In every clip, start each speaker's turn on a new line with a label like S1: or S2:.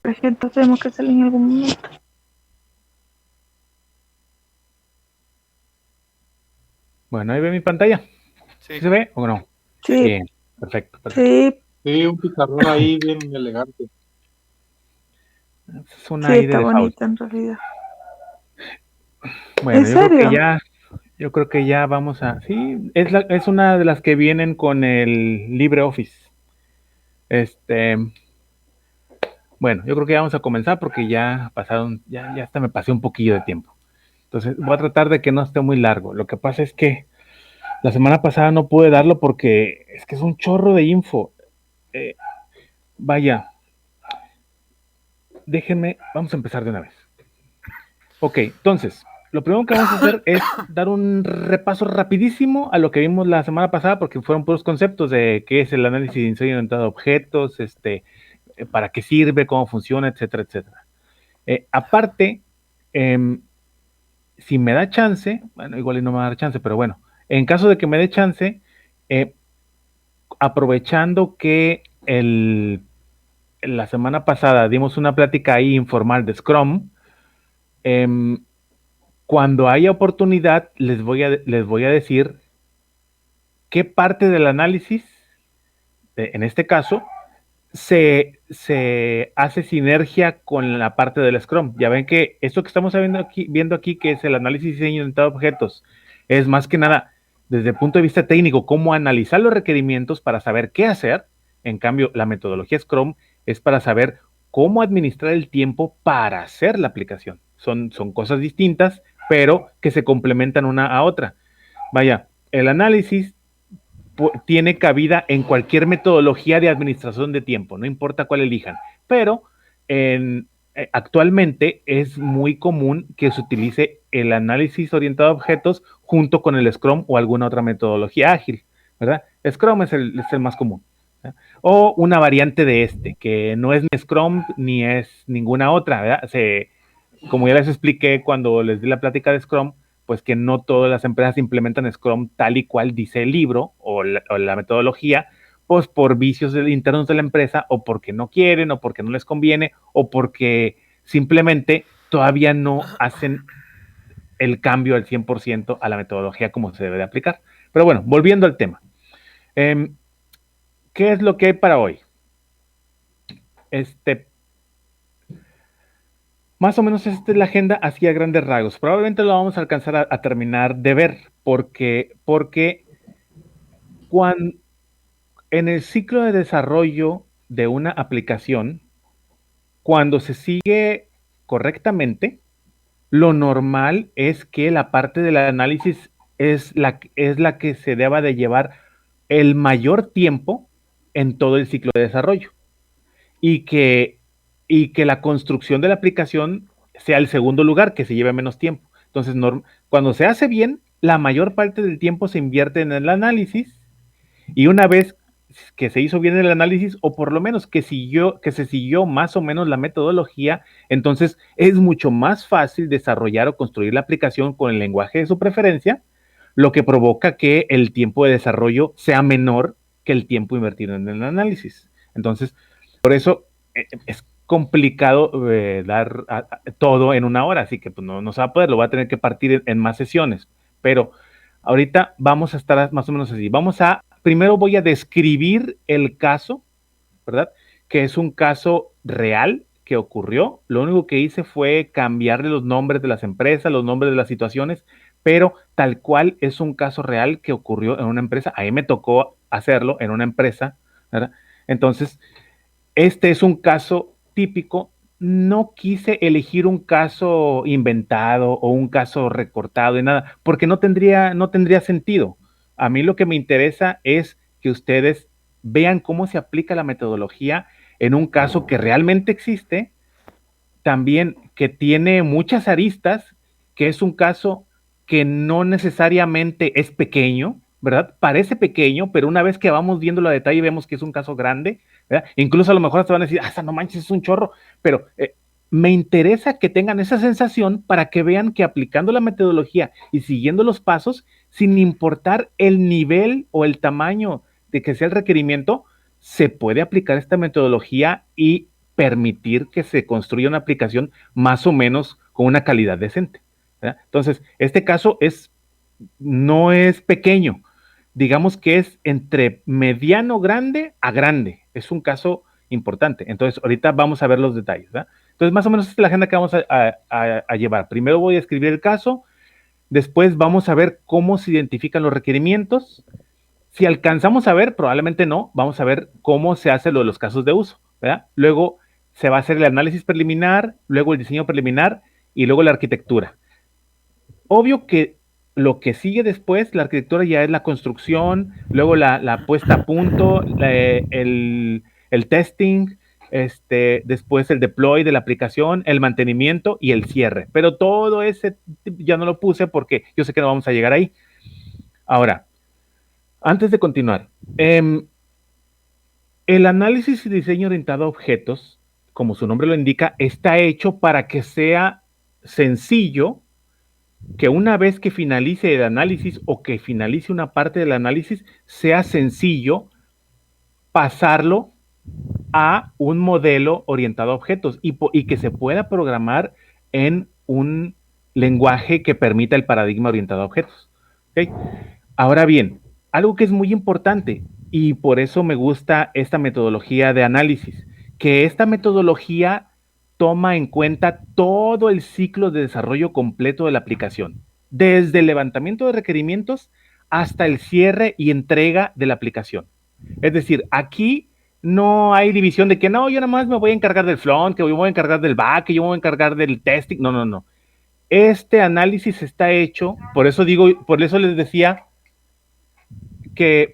S1: entonces tenemos que salir en algún momento.
S2: Bueno, ahí ve mi pantalla. ¿Sí
S3: Sí.
S2: se ve o no?
S1: Sí,
S2: Bien, perfecto, perfecto.
S1: sí,
S4: Sí, un pizarrón ahí bien elegante.
S2: Es una
S1: sí,
S2: ahí de
S1: está
S2: default.
S1: bonita en realidad.
S2: Bueno,
S1: ¿En serio?
S2: yo creo que ya vamos a. Sí, es una de las que vienen con el LibreOffice. Este, bueno, yo creo que ya vamos a comenzar porque ya pasaron, ya hasta me pasé un poquillo de tiempo. Entonces, voy a tratar de que no esté muy largo. Lo que pasa es que la semana pasada no pude darlo porque es que es un chorro de info. Eh, vaya, déjenme, vamos a empezar de una vez. Ok, entonces, lo primero que vamos a hacer es dar un repaso rapidísimo a lo que vimos la semana pasada, porque fueron puros conceptos de qué es el análisis de diseño orientado a objetos, para qué sirve, cómo funciona, etcétera, etcétera. Aparte, em, si me da chance, bueno, igual y no me va a dar chance, pero bueno, en caso de que me dé chance, eh, aprovechando que la semana pasada dimos una plática ahí informal de Scrum, em, cuando haya oportunidad les voy a decir qué parte del análisis, en este caso, se hace sinergia con la parte del Scrum. Ya ven que esto que estamos viendo aquí, que es el análisis y diseño orientado a objetos, es más que nada, desde el punto de vista técnico, cómo analizar los requerimientos para saber qué hacer. En cambio, la metodología Scrum es para saber cómo administrar el tiempo para hacer la aplicación. Son cosas distintas, pero que se complementan una a otra. Vaya, el análisis tiene cabida en cualquier metodología de administración de tiempo, no importa cuál elijan, pero actualmente es muy común que se utilice el análisis orientado a objetos junto con el Scrum o alguna otra metodología ágil, ¿verdad? Scrum es el más común. ¿Verdad? O una variante de que no es ni Scrum ni es ninguna otra, ¿verdad? Como ya les expliqué cuando les di la plática de Scrum, pues que no todas las empresas implementan Scrum tal y cual dice el libro o la metodología, pues por vicios internos de la empresa o porque no quieren o porque no les conviene o porque simplemente todavía no hacen el cambio al 100% a la metodología como se debe de aplicar. Pero bueno, volviendo al tema. ¿Qué es lo que hay para hoy? Más o menos esta es la agenda así a grandes rasgos. Probablemente lo vamos a alcanzar a terminar de ver, porque cuando, en el ciclo de desarrollo de una aplicación, cuando se sigue correctamente, lo normal es que la parte del análisis es la que se deba de llevar el mayor tiempo en todo el ciclo de desarrollo y que la construcción de la aplicación sea el segundo lugar, que se lleve menos tiempo. Entonces, cuando se hace bien, la mayor parte del tiempo se invierte en el análisis y una vez que se hizo bien el análisis, o por lo menos que se siguió más o menos la metodología, entonces es mucho más fácil desarrollar o construir la aplicación con el lenguaje de su preferencia, lo que provoca que el tiempo de desarrollo sea menor que el tiempo invertido en el análisis. Entonces, por eso es complicado dar todo en una hora, así que pues, no se va a poder, lo va a tener que partir en más sesiones. Pero ahorita vamos a estar más o menos así. Primero voy a describir el caso, ¿verdad? Que es un caso real que ocurrió. Lo único que hice fue cambiarle los nombres de las empresas, los nombres de las situaciones, pero tal cual es un caso real que ocurrió en una empresa. Ahí me tocó hacerlo en una empresa, ¿verdad? Entonces, este es un caso típico. No quise elegir un caso inventado o un caso recortado y nada, porque no tendría sentido. A mí lo que me interesa es que ustedes vean cómo se aplica la metodología en un caso que realmente existe, también que tiene muchas aristas, que es un caso que no necesariamente es pequeño, ¿verdad? Parece pequeño, pero una vez que vamos viéndolo a detalle vemos que es un caso grande, ¿verdad? Incluso a lo mejor hasta van a decir, no manches, es un chorro, pero me interesa que tengan esa sensación para que vean que aplicando la metodología y siguiendo los pasos, sin importar el nivel o el tamaño de que sea el requerimiento, se puede aplicar esta metodología y permitir que se construya una aplicación más o menos con una calidad decente, ¿verdad? Entonces, este caso no es pequeño, digamos que es entre mediano grande a grande, es un caso importante. Entonces, ahorita vamos a ver los detalles, ¿verdad? Entonces, más o menos esta es la agenda que vamos a llevar. Primero voy a escribir el caso, después vamos a ver cómo se identifican los requerimientos. Si alcanzamos a ver, probablemente no, vamos a ver cómo se hace lo de los casos de uso, ¿verdad? Luego se va a hacer el análisis preliminar, luego el diseño preliminar y luego la arquitectura. Obvio que lo que sigue después, la arquitectura ya es la construcción, luego la puesta a punto, el testing, después el deploy de la aplicación, el mantenimiento y el cierre. Pero todo ese ya no lo puse porque yo sé que no vamos a llegar ahí. Ahora, antes de continuar, el análisis y diseño orientado a objetos, como su nombre lo indica, está hecho para que sea sencillo, que una vez que finalice el análisis o que finalice una parte del análisis, sea sencillo pasarlo a un modelo orientado a objetos y que se pueda programar en un lenguaje que permita el paradigma orientado a objetos. ¿Okay? Ahora bien, algo que es muy importante y por eso me gusta esta metodología de análisis, que esta metodología toma en cuenta todo el ciclo de desarrollo completo de la aplicación, desde el levantamiento de requerimientos hasta el cierre y entrega de la aplicación. Es decir, aquí no hay división de que no, yo nada más me voy a encargar del front, que yo me voy a encargar del back, que yo me voy a encargar del testing. No, no, no. Este análisis está hecho, por eso les decía que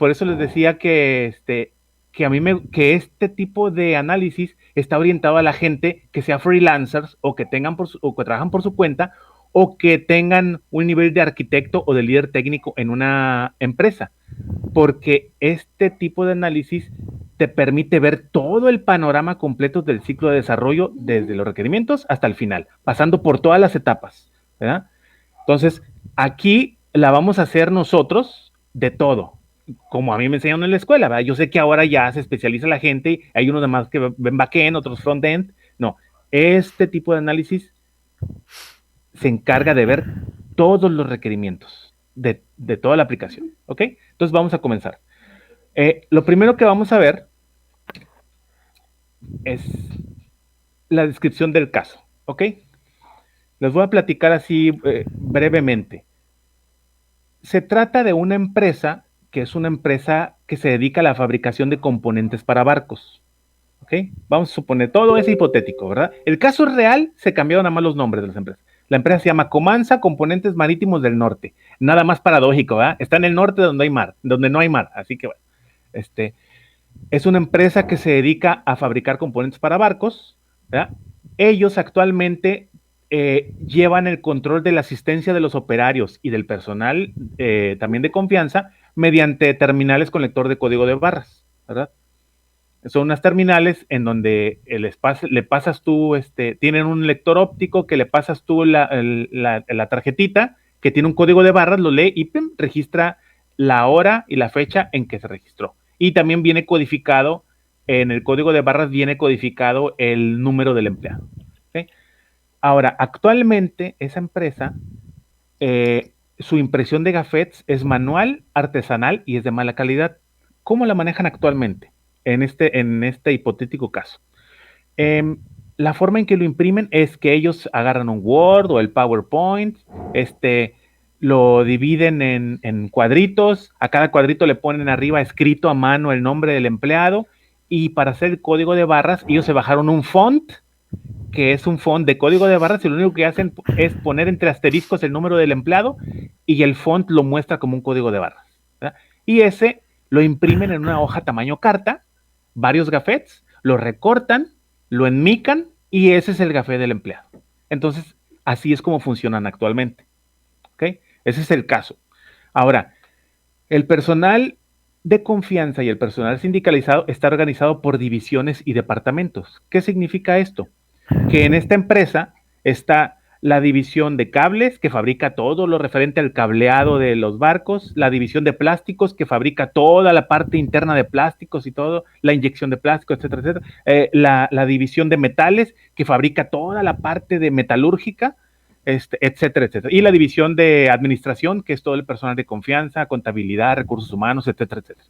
S2: que este tipo de análisis está orientado a la gente que sea freelancers o que trabajan por su cuenta o que tengan un nivel de arquitecto o de líder técnico en una empresa, porque este tipo de análisis te permite ver todo el panorama completo del ciclo de desarrollo desde los requerimientos hasta el final, pasando por todas las etapas, ¿verdad? Entonces, aquí la vamos a hacer nosotros de todo, como a mí me enseñaron en la escuela, ¿verdad? Yo sé que ahora ya se especializa la gente, hay unos demás que ven backend, otros frontend. No, este tipo de análisis se encarga de ver todos los requerimientos de toda la aplicación, ¿ok? Entonces vamos a comenzar. Lo primero que vamos a ver es la descripción del caso, ¿ok? Les voy a platicar así brevemente. Se trata de una empresa que es una empresa que se dedica a la fabricación de componentes para barcos. ¿Ok? Vamos a suponer, todo es hipotético, ¿verdad? El caso es real, se cambiaron nada más los nombres de las empresas. La empresa se llama Comanza Componentes Marítimos del Norte. Nada más paradójico, ¿verdad? Está en el norte donde hay mar, donde no hay mar. Así que, bueno, es una empresa que se dedica a fabricar componentes para barcos, ¿verdad? Ellos actualmente llevan el control de la asistencia de los operarios y del personal también de confianza mediante terminales con lector de código de barras, ¿verdad? Son unas terminales en donde le pasas tú, tienen un lector óptico que le pasas tú la tarjetita que tiene un código de barras, lo lee y ¡pim!, registra la hora y la fecha en que se registró. Y también viene codificado, en el código de barras viene codificado el número del empleado. ¿Okay? Ahora, actualmente esa empresa, su impresión de gafetes es manual, artesanal y es de mala calidad. ¿Cómo la manejan actualmente en este hipotético caso? La forma en que lo imprimen es que ellos agarran un Word o el PowerPoint, lo dividen en cuadritos, a cada cuadrito le ponen arriba escrito a mano el nombre del empleado y para hacer el código de barras ellos se bajaron un font que es un font de código de barras y lo único que hacen es poner entre asteriscos el número del empleado y el font lo muestra como un código de barras, ¿verdad? Y ese lo imprimen en una hoja tamaño carta, varios gafetes, lo recortan, lo enmican y ese es el gafete del empleado. Entonces, así es como funcionan actualmente. ¿Ok? Ese es el caso. Ahora, el personal de confianza y el personal sindicalizado está organizado por divisiones y departamentos. ¿Qué significa esto? Que en esta empresa está la división de cables, que fabrica todo lo referente al cableado de los barcos, la división de plásticos, que fabrica toda la parte interna de plásticos y todo, la inyección de plásticos, etcétera, etcétera, la división de metales, que fabrica toda la parte de metalúrgica, etcétera, etcétera, y la división de administración, que es todo el personal de confianza, contabilidad, recursos humanos, etcétera, etcétera.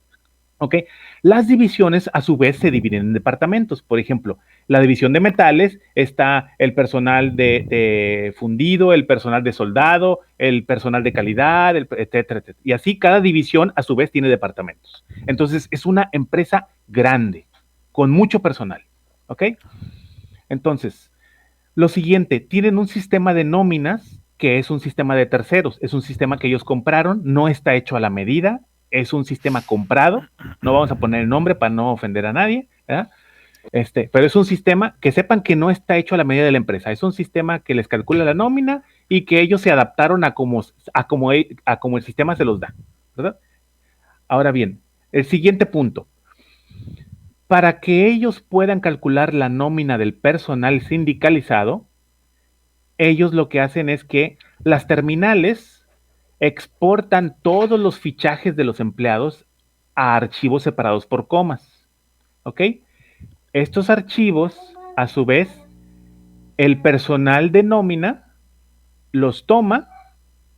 S2: ¿Ok? Las divisiones a su vez se dividen en departamentos. Por ejemplo, la división de metales está el personal de fundido, el personal de soldado, el personal de calidad, etcétera, etcétera. Y así cada división a su vez tiene departamentos. Entonces es una empresa grande, con mucho personal. ¿Ok? Entonces, lo siguiente, tienen un sistema de nóminas que es un sistema de terceros, es un sistema que ellos compraron, no está hecho a la medida, es un sistema comprado, no vamos a poner el nombre para no ofender a nadie, ¿verdad? Pero es un sistema que sepan que no está hecho a la medida de la empresa, es un sistema que les calcula la nómina y que ellos se adaptaron a como el sistema se los da, ¿verdad? Ahora bien, el siguiente punto, para que ellos puedan calcular la nómina del personal sindicalizado, ellos lo que hacen es que las terminales exportan todos los fichajes de los empleados a archivos separados por comas. ¿Ok? Estos archivos, a su vez, el personal de nómina los toma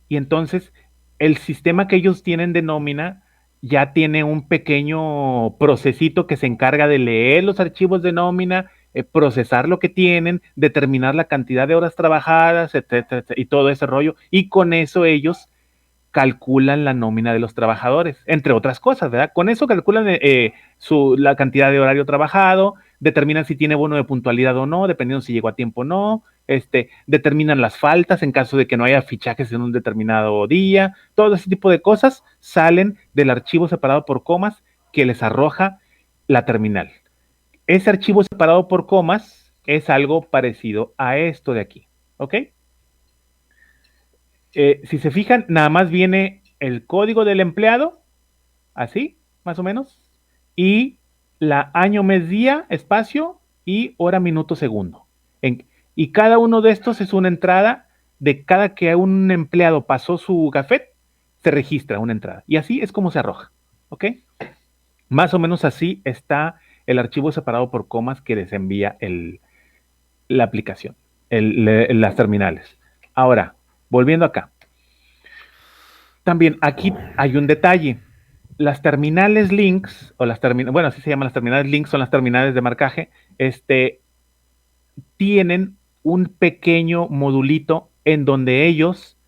S2: y entonces el sistema que ellos tienen de nómina ya tiene un pequeño procesito que se encarga de leer los archivos de nómina, procesar lo que tienen, determinar la cantidad de horas trabajadas, etcétera, etcétera, y todo ese rollo. Y con eso ellos calculan la nómina de los trabajadores, entre otras cosas, ¿verdad? Con eso calculan la cantidad de horario trabajado, determinan si tiene bono de puntualidad o no, dependiendo si llegó a tiempo o no, determinan las faltas en caso de que no haya fichajes en un determinado día, todo ese tipo de cosas salen del archivo separado por comas que les arroja la terminal. Ese archivo separado por comas es algo parecido a esto de aquí, ¿ok? Si se fijan, nada más viene el código del empleado, así, más o menos, y la año, mes, día, espacio y hora, minuto, segundo. Y cada uno de estos es una entrada de cada que un empleado pasó su gafet, se registra una entrada. Y así es como se arroja, ¿ok? Más o menos así está el archivo separado por comas que les envía la aplicación, las terminales. Ahora, volviendo acá. También aquí hay un detalle. Las terminales links, o bueno, así se llaman las terminales links, son las terminales de marcaje, tienen un pequeño modulito en donde ellos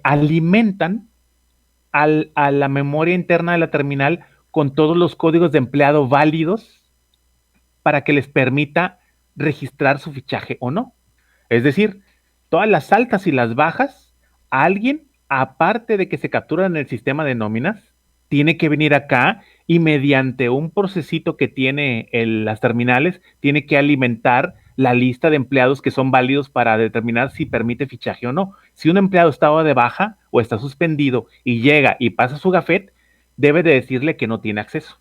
S2: alimentan a la memoria interna de la terminal con todos los códigos de empleado válidos para que les permita registrar su fichaje o no. Es decir, todas las altas y las bajas, alguien, aparte de que se capturan en el sistema de nóminas, tiene que venir acá y mediante un procesito que tiene las terminales, tiene que alimentar la lista de empleados que son válidos para determinar si permite fichaje o no. Si un empleado estaba de baja o está suspendido y llega y pasa su gafet, debe de decirle que no tiene acceso.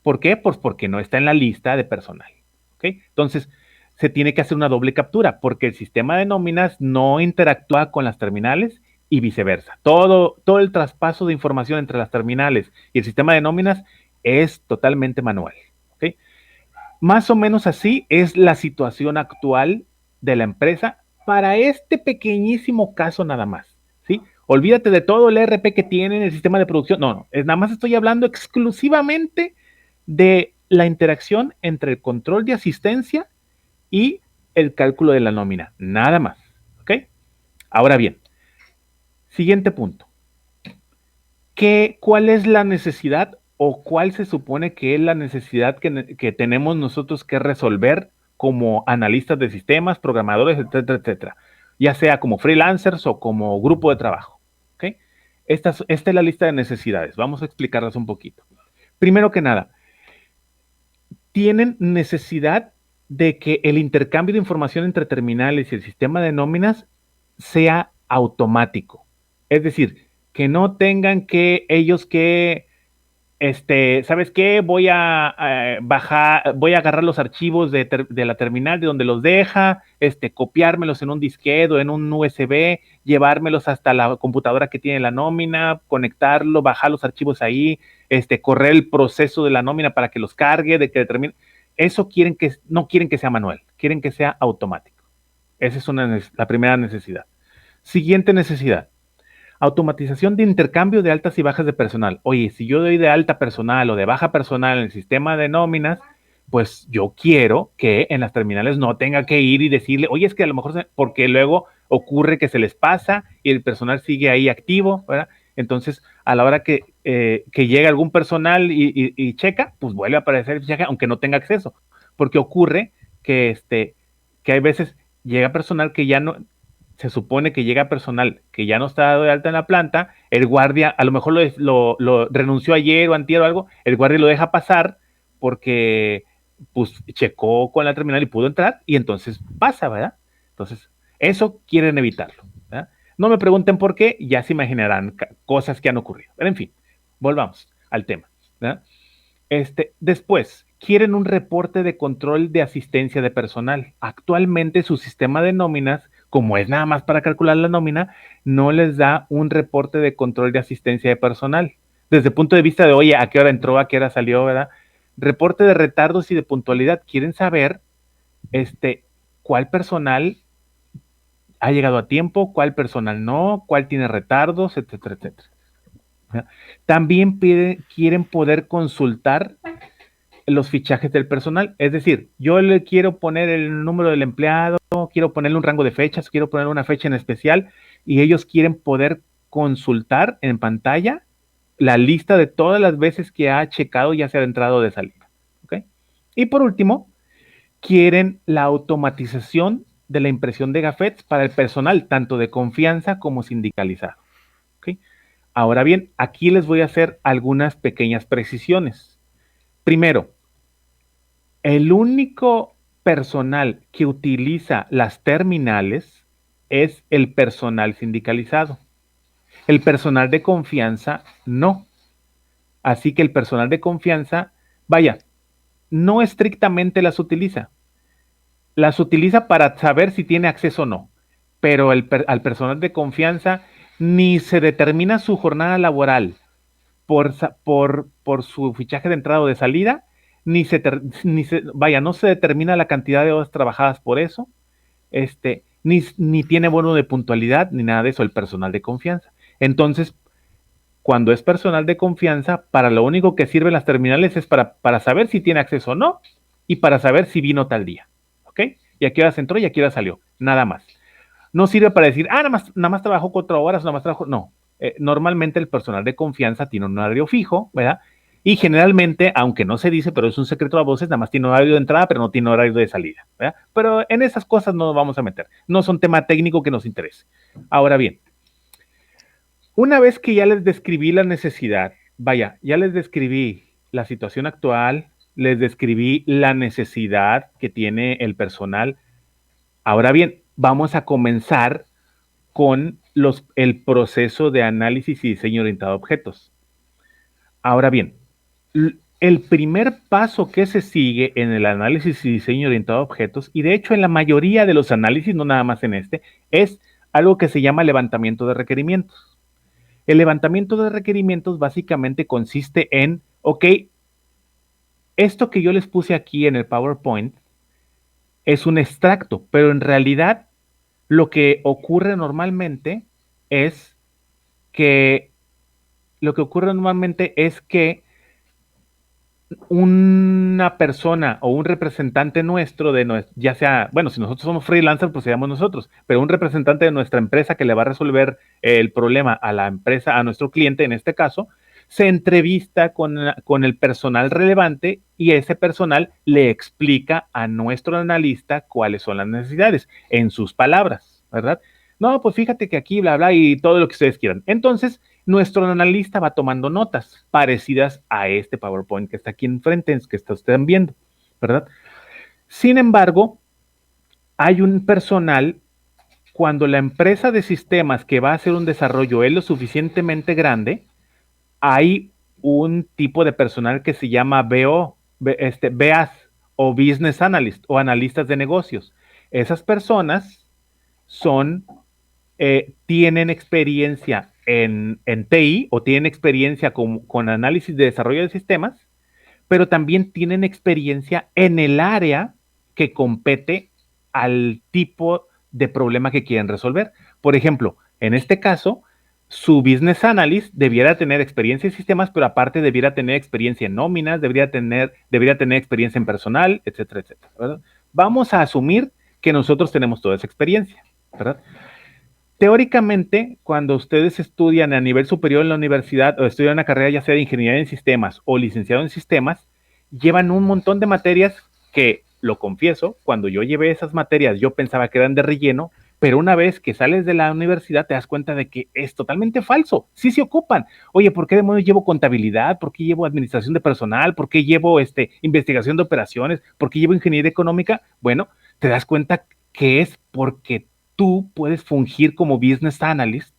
S2: ¿Por qué? Pues porque no está en la lista de personal. ¿Ok? Entonces, se tiene que hacer una doble captura porque el sistema de nóminas no interactúa con las terminales y viceversa. Todo el traspaso de información entre las terminales y el sistema de nóminas es totalmente manual. ¿Okay? Más o menos así es la situación actual de la empresa para este pequeñísimo caso nada más. ¿Sí? Olvídate de todo el ERP que tienen, el sistema de producción. No, nada más estoy hablando exclusivamente de la interacción entre el control de asistencia y el cálculo de la nómina, nada más, ¿ok? Ahora bien, siguiente punto. ¿Cuál es la necesidad o cuál se supone que es la necesidad que tenemos nosotros que resolver como analistas de sistemas, programadores, etcétera, etcétera? Ya sea como freelancers o como grupo de trabajo, ¿ok? Esta es la lista de necesidades. Vamos a explicarlas un poquito. Primero que nada, tienen necesidad de que el intercambio de información entre terminales y el sistema de nóminas sea automático. Es decir, que no tengan que ellos que ¿sabes qué? Voy a voy a agarrar los archivos de la terminal de donde los deja, copiármelos en un disquete o en un USB, llevármelos hasta la computadora que tiene la nómina, conectarlo, bajar los archivos ahí, correr el proceso de la nómina para que los cargue, de que determine. Eso no quieren que sea manual, quieren que sea automático. Esa es la primera necesidad. Siguiente necesidad. Automatización de intercambio de altas y bajas de personal. Oye, si yo doy de alta personal o de baja personal en el sistema de nóminas, pues yo quiero que en las terminales no tenga que ir y decirle, oye, es que a lo mejor, porque luego ocurre que se les pasa y el personal sigue ahí activo, ¿verdad? Entonces, a la hora que llega algún personal y checa, pues vuelve a aparecer el fichaje, aunque no tenga acceso, porque ocurre que hay veces llega personal que ya no, se supone que llega personal que ya no está dado de alta en la planta, el guardia a lo mejor lo renunció ayer o antier o algo, el guardia lo deja pasar porque pues checó con la terminal y pudo entrar y entonces pasa, ¿verdad? Entonces, eso quieren evitarlo, ¿verdad? No me pregunten por qué, ya se imaginarán cosas que han ocurrido. Pero en fin, volvamos al tema, ¿verdad? Después, quieren un reporte de control de asistencia de personal. Actualmente su sistema de nóminas, como es nada más para calcular la nómina, no les da un reporte de control de asistencia de personal. Desde el punto de vista de, oye, a qué hora entró, a qué hora salió, ¿verdad? Reporte de retardos y de puntualidad. Quieren saber cuál personal ha llegado a tiempo, cuál personal no, cuál tiene retardos, etcétera, etcétera. También quieren poder consultar los fichajes del personal. Es decir, yo le quiero poner el número del empleado, quiero ponerle un rango de fechas, quiero poner una fecha en especial y ellos quieren poder consultar en pantalla la lista de todas las veces que ha checado, ya sea de entrada o de salida. ¿Okay? Y por último, quieren la automatización de la impresión de gafetes para el personal, tanto de confianza como sindicalizado. ¿Okay? Ahora bien, aquí les voy a hacer algunas pequeñas precisiones. Primero, el único personal que utiliza las terminales es el personal sindicalizado. El personal de confianza no. Así que el personal de confianza, vaya, no estrictamente las utiliza. Las utiliza para saber si tiene acceso o no. Pero al personal de confianza ni se determina su jornada laboral por su fichaje de entrada o de salida, no se determina la cantidad de horas trabajadas por eso, ni tiene bono de puntualidad, ni nada de eso, el personal de confianza. Entonces, cuando es personal de confianza, para lo único que sirven las terminales es para saber si tiene acceso o no, y para saber si vino tal día, ¿ok? Y a qué horas entró y a qué horas salió, nada más. No sirve para decir, nada más trabajó 4 horas, nada más trabajó, no. Normalmente el personal de confianza tiene un horario fijo, ¿verdad? Y generalmente, aunque no se dice, pero es un secreto a voces, nada más tiene horario de entrada, pero no tiene horario de salida, ¿verdad? Pero en esas cosas no nos vamos a meter. No son tema técnico que nos interese. Ahora bien, una vez que ya les describí la necesidad, ya les describí la situación actual, les describí la necesidad que tiene el personal. Ahora bien, vamos a comenzar con el proceso de análisis y diseño orientado a objetos. Ahora bien, el primer paso que se sigue en el análisis y diseño orientado a objetos, y de hecho en la mayoría de los análisis, no nada más en es algo que se llama levantamiento de requerimientos. El levantamiento de requerimientos básicamente consiste en, ok, esto que yo les puse aquí en el PowerPoint es un extracto, pero en realidad lo que ocurre normalmente es que una persona o un representante nuestro ya sea, bueno, si nosotros somos freelancers, pues seríamos nosotros, pero un representante de nuestra empresa que le va a resolver el problema a la empresa, a nuestro cliente en este caso, se entrevista con el personal relevante y ese personal le explica a nuestro analista cuáles son las necesidades en sus palabras, ¿verdad? No, pues fíjate que aquí, bla, bla, y todo lo que ustedes quieran. Entonces, nuestro analista va tomando notas parecidas a este PowerPoint que está aquí enfrente, que están viendo, ¿verdad? Sin embargo, hay un personal, cuando la empresa de sistemas que va a hacer un desarrollo es lo suficientemente grande, hay un tipo de personal que se llama BAS o Business Analyst o analistas de negocios. Esas personas son, tienen experiencia en TI o tienen experiencia con análisis de desarrollo de sistemas, pero también tienen experiencia en el área que compete al tipo de problema que quieren resolver. Por ejemplo, en este caso, su business analyst debiera tener experiencia en sistemas, pero aparte debiera tener experiencia en nóminas, debería tener experiencia en personal, etcétera, etcétera, ¿verdad? Vamos a asumir que nosotros tenemos toda esa experiencia, ¿verdad? Teóricamente, cuando ustedes estudian a nivel superior en la universidad o estudian una carrera ya sea de ingeniería en sistemas o licenciado en sistemas, llevan un montón de materias que, lo confieso, cuando yo llevé esas materias yo pensaba que eran de relleno, pero una vez que sales de la universidad te das cuenta de que es totalmente falso, sí se ocupan. Oye, ¿por qué demonios llevo contabilidad? ¿Por qué llevo administración de personal? ¿Por qué llevo investigación de operaciones? ¿Por qué llevo ingeniería económica? Bueno, te das cuenta que es porque tú puedes fungir como business analyst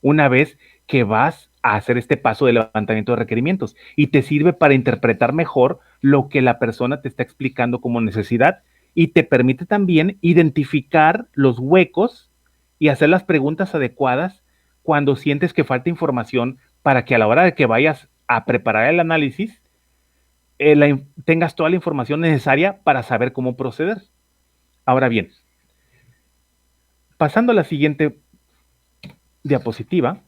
S2: una vez que vas a hacer este paso de levantamiento de requerimientos y te sirve para interpretar mejor lo que la persona te está explicando como necesidad y te permite también identificar los huecos y hacer las preguntas adecuadas cuando sientes que falta información para que a la hora de que vayas a preparar el análisis tengas toda la información necesaria para saber cómo proceder. Ahora bien, pasando a la siguiente diapositiva.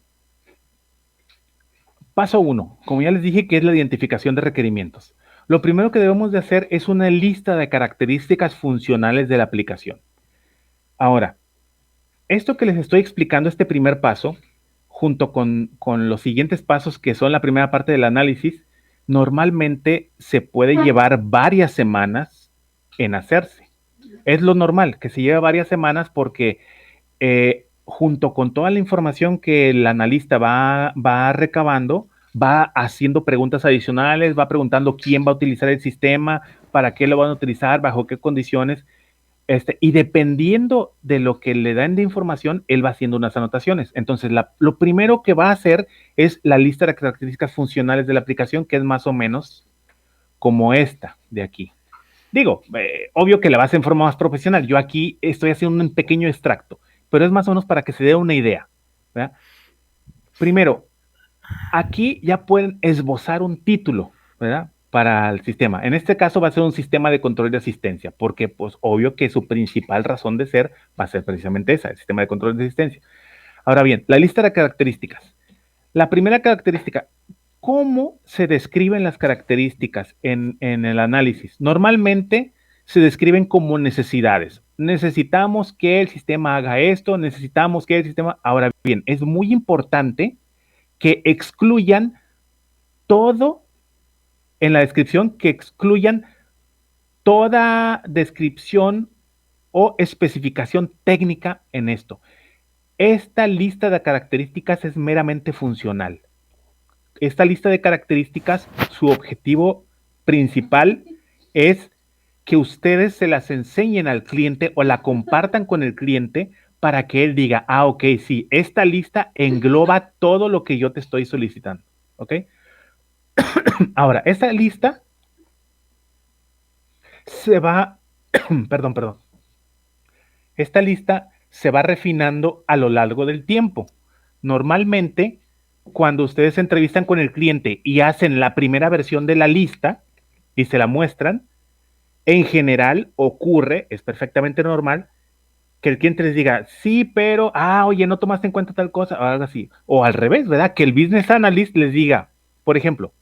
S2: Paso 1, como ya les dije, que es la identificación de requerimientos. Lo primero que debemos de hacer es una lista de características funcionales de la aplicación. Ahora, esto que les estoy explicando, este primer paso, junto con los siguientes pasos que son la primera parte del análisis, normalmente se puede llevar varias semanas en hacerse. Es lo normal, que se lleve varias semanas porque junto con toda la información que el analista va recabando, va haciendo preguntas adicionales, va preguntando quién va a utilizar el sistema, para qué lo van a utilizar, bajo qué condiciones, y dependiendo de lo que le dan de información, él va haciendo unas anotaciones. Entonces, lo primero que va a hacer es la lista de características funcionales de la aplicación, que es más o menos como esta de aquí. Digo, obvio que la va a hacer en forma más profesional. Yo aquí estoy haciendo un pequeño extracto, pero es más o menos para que se dé una idea, ¿verdad? Primero, aquí ya pueden esbozar un título, ¿verdad? Para el sistema. En este caso va a ser un sistema de control de asistencia, porque pues obvio que su principal razón de ser va a ser precisamente esa, el sistema de control de asistencia. Ahora bien, la lista de características. La primera característica, ¿cómo se describen las características en el análisis? Normalmente se describen como necesidades. Necesitamos que el sistema haga esto, necesitamos que el sistema... Ahora bien, es muy importante que excluyan todo en la descripción, que excluyan toda descripción o especificación técnica en esto. Esta lista de características es meramente funcional. Esta lista de características, su objetivo principal es que ustedes se las enseñen al cliente o la compartan con el cliente para que él diga, ah, ok, sí, esta lista engloba todo lo que yo te estoy solicitando, ¿ok? Ahora, esta lista se va, perdón, esta lista se va refinando a lo largo del tiempo. Normalmente, cuando ustedes se entrevistan con el cliente y hacen la primera versión de la lista y se la muestran, en general ocurre, es perfectamente normal, que el cliente les diga, sí, pero, oye, no tomaste en cuenta tal cosa, o algo así. O al revés, ¿verdad? Que el business analyst les diga, por ejemplo,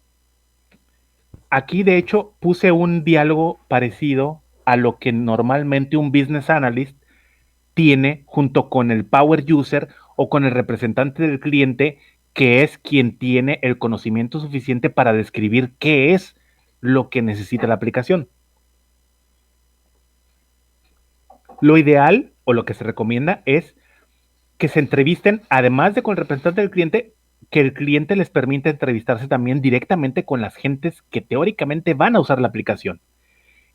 S2: aquí de hecho puse un diálogo parecido a lo que normalmente un business analyst tiene junto con el power user o con el representante del cliente, que es quien tiene el conocimiento suficiente para describir qué es lo que necesita la aplicación. Lo ideal o lo que se recomienda es que se entrevisten, además de con el representante del cliente, que el cliente les permita entrevistarse también directamente con las gentes que teóricamente van a usar la aplicación.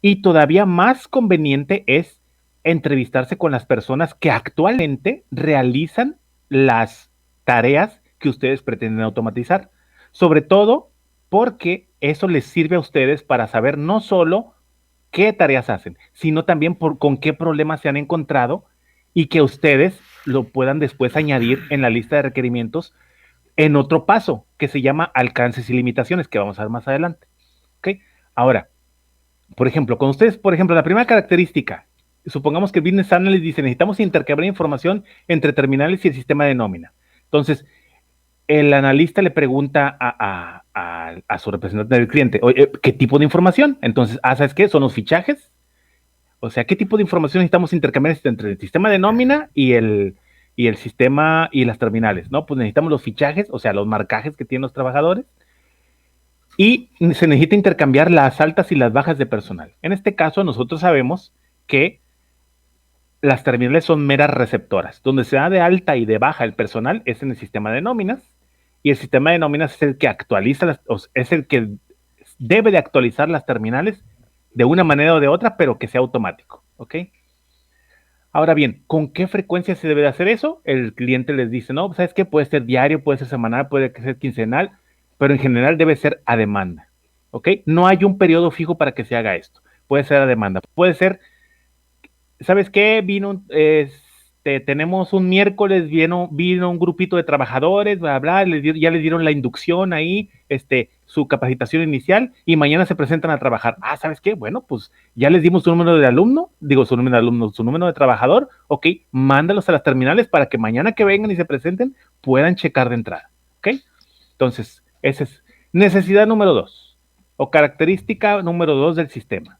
S2: Y todavía más conveniente es entrevistarse con las personas que actualmente realizan las tareas que ustedes pretenden automatizar. Sobre todo porque eso les sirve a ustedes para saber no solo qué tareas hacen, sino también con qué problemas se han encontrado y que ustedes lo puedan después añadir en la lista de requerimientos en otro paso que se llama alcances y limitaciones, que vamos a ver más adelante. ¿Ok? Ahora, por ejemplo, con ustedes, por ejemplo, la primera característica, supongamos que el Business Analyst dice, necesitamos intercambiar información entre terminales y el sistema de nómina. Entonces, el analista le pregunta a su representante del cliente, oye, ¿qué tipo de información? Entonces, ¿sabes qué? ¿Son los fichajes? O sea, ¿qué tipo de información necesitamos intercambiar entre el sistema de nómina y el sistema y las terminales? ¿No? Pues necesitamos los fichajes, o sea, los marcajes que tienen los trabajadores, y se necesita intercambiar las altas y las bajas de personal. En este caso, nosotros sabemos que las terminales son meras receptoras. Donde se da de alta y de baja el personal es en el sistema de nóminas, y el sistema de nóminas es el que actualiza, es el que debe de actualizar las terminales de una manera o de otra, pero que sea automático, ¿ok? Ahora bien, ¿con qué frecuencia se debe de hacer eso? El cliente les dice, no, ¿sabes qué? Puede ser diario, puede ser semanal, puede ser quincenal, pero en general debe ser a demanda, ¿ok? No hay un periodo fijo para que se haga esto. Puede ser a demanda. Puede ser, ¿sabes qué? Tenemos un miércoles, vino un grupito de trabajadores, bla, bla, ya les dieron la inducción ahí, su capacitación inicial, y mañana se presentan a trabajar. Ah, ¿sabes qué? Bueno, pues ya les dimos su número de alumno, su número de trabajador, ok, mándalos a las terminales para que mañana que vengan y se presenten puedan checar de entrada, ok. Entonces, esa es necesidad número 2, o característica número 2 del sistema.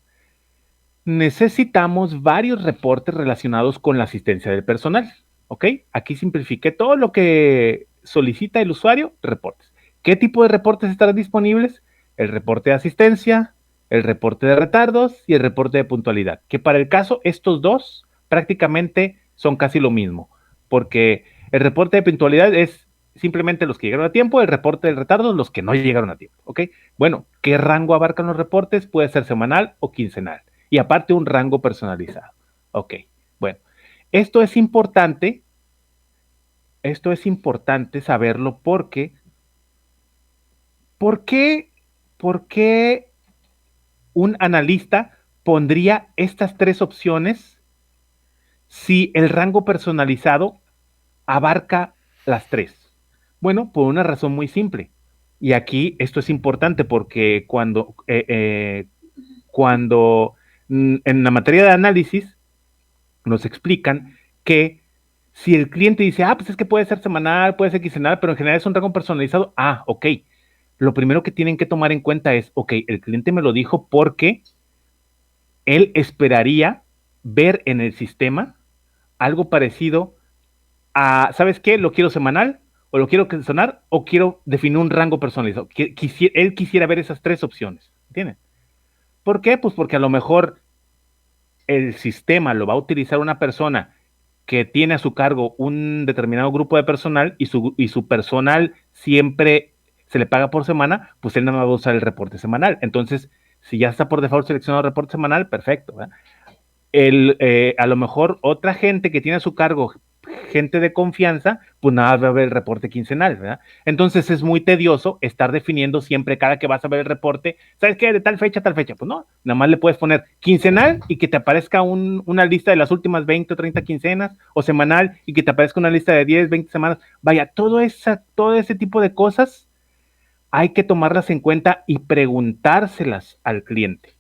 S2: Necesitamos varios reportes relacionados con la asistencia del personal, ¿ok? Aquí simplifiqué todo lo que solicita el usuario, reportes. ¿Qué tipo de reportes estarán disponibles? El reporte de asistencia, el reporte de retardos y el reporte de puntualidad, que para el caso estos dos prácticamente son casi lo mismo, porque el reporte de puntualidad es simplemente los que llegaron a tiempo, el reporte de retardos los que no llegaron a tiempo, ¿ok? Bueno, ¿qué rango abarcan los reportes? Puede ser semanal o quincenal. Y aparte un rango personalizado. Ok, bueno, esto es importante saberlo porque, ¿por qué un analista pondría estas tres opciones si el rango personalizado abarca las tres? Bueno, por una razón muy simple. Y aquí esto es importante porque cuando en la materia de análisis nos explican que si el cliente dice, pues es que puede ser semanal, puede ser quincenal, pero en general es un rango personalizado, ok. Lo primero que tienen que tomar en cuenta es, ok, el cliente me lo dijo porque él esperaría ver en el sistema algo parecido a, ¿sabes qué? Lo quiero semanal, o lo quiero quincenal, o quiero definir un rango personalizado. Él quisiera ver esas tres opciones, ¿entiendes? ¿Por qué? Pues porque a lo mejor el sistema lo va a utilizar una persona que tiene a su cargo un determinado grupo de personal y su personal siempre se le paga por semana, pues él no va a usar el reporte semanal. Entonces, si ya está por default seleccionado el reporte semanal, perfecto, ¿verdad? A lo mejor otra gente que tiene a su cargo gente de confianza, pues nada, va a ver el reporte quincenal, ¿verdad? Entonces es muy tedioso estar definiendo siempre cada que vas a ver el reporte, ¿sabes qué? De tal fecha a tal fecha. Pues no, nada más le puedes poner quincenal y que te aparezca una lista de las últimas 20 o 30 quincenas, o semanal y que te aparezca una lista de 10, 20 semanas. Vaya, todo ese tipo de cosas hay que tomarlas en cuenta y preguntárselas al cliente.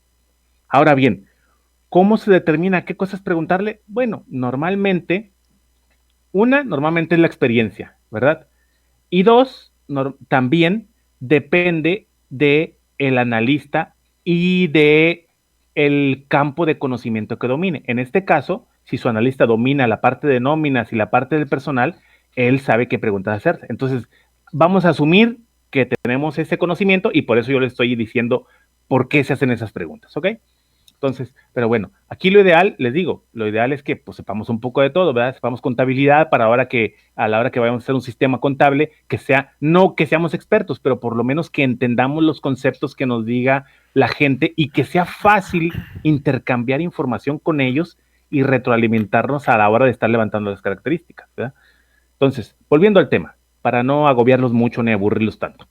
S2: Ahora bien, ¿cómo se determina qué cosas preguntarle? Bueno, normalmente es la experiencia, ¿verdad? Y dos, también depende de el analista y de el campo de conocimiento que domine. En este caso, si su analista domina la parte de nóminas y la parte del personal, él sabe qué preguntas hacerse. Entonces, vamos a asumir que tenemos ese conocimiento y por eso yo le estoy diciendo por qué se hacen esas preguntas, ¿ok? Entonces, pero bueno, aquí lo ideal, les digo, lo ideal es que pues sepamos un poco de todo, ¿verdad? Sepamos contabilidad para a la hora que vayamos a hacer un sistema contable, no que seamos expertos, pero por lo menos que entendamos los conceptos que nos diga la gente y que sea fácil intercambiar información con ellos y retroalimentarnos a la hora de estar levantando las características, ¿verdad? Entonces, volviendo al tema, para no agobiarlos mucho ni aburrirlos tanto.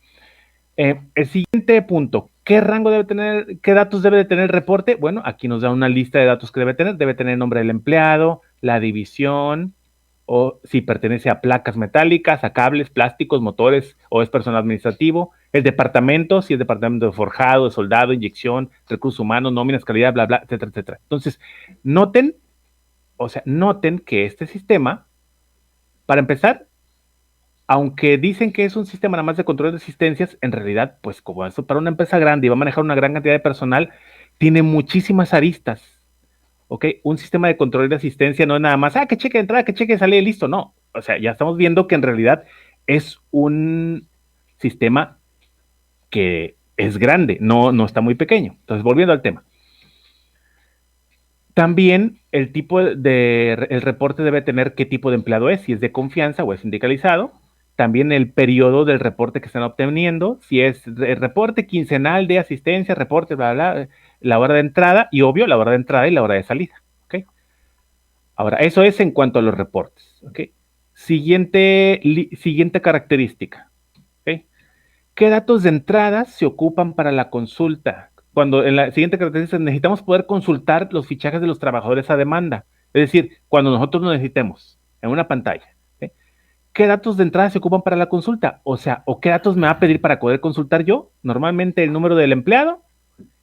S2: El siguiente punto, ¿qué rango debe tener, qué datos debe de tener el reporte? Bueno, aquí nos da una lista de datos que debe tener el nombre del empleado, la división, o si pertenece a placas metálicas, a cables, plásticos, motores, o es personal administrativo, el departamento, si es departamento de forjado, de soldado, inyección, recursos humanos, nóminas, calidad, bla, bla, etcétera, etcétera. Entonces, noten que este sistema, para empezar, aunque dicen que es un sistema nada más de control de asistencias, en realidad, pues como eso para una empresa grande y va a manejar una gran cantidad de personal, tiene muchísimas aristas, ¿ok? Un sistema de control de asistencia no es nada más, que cheque de entrada, que cheque de salida y listo, no. O sea, ya estamos viendo que en realidad es un sistema que es grande, no está muy pequeño. Entonces, volviendo al tema. También el reporte debe tener qué tipo de empleado es, si es de confianza o es sindicalizado. También el periodo del reporte que están obteniendo, si es el reporte quincenal de asistencia, reporte, bla, bla, la hora de entrada y obvio la hora de entrada y la hora de salida. ¿Okay? Ahora, eso es en cuanto a los reportes. ¿Okay? Siguiente característica. ¿Okay? ¿Qué datos de entrada se ocupan para la consulta? Cuando en la siguiente característica necesitamos poder consultar los fichajes de los trabajadores a demanda. Es decir, cuando nosotros lo necesitemos en una pantalla. ¿Okay? ¿Qué datos de entrada se ocupan para la consulta? O sea, ¿o qué datos me va a pedir para poder consultar yo? Normalmente el número del empleado,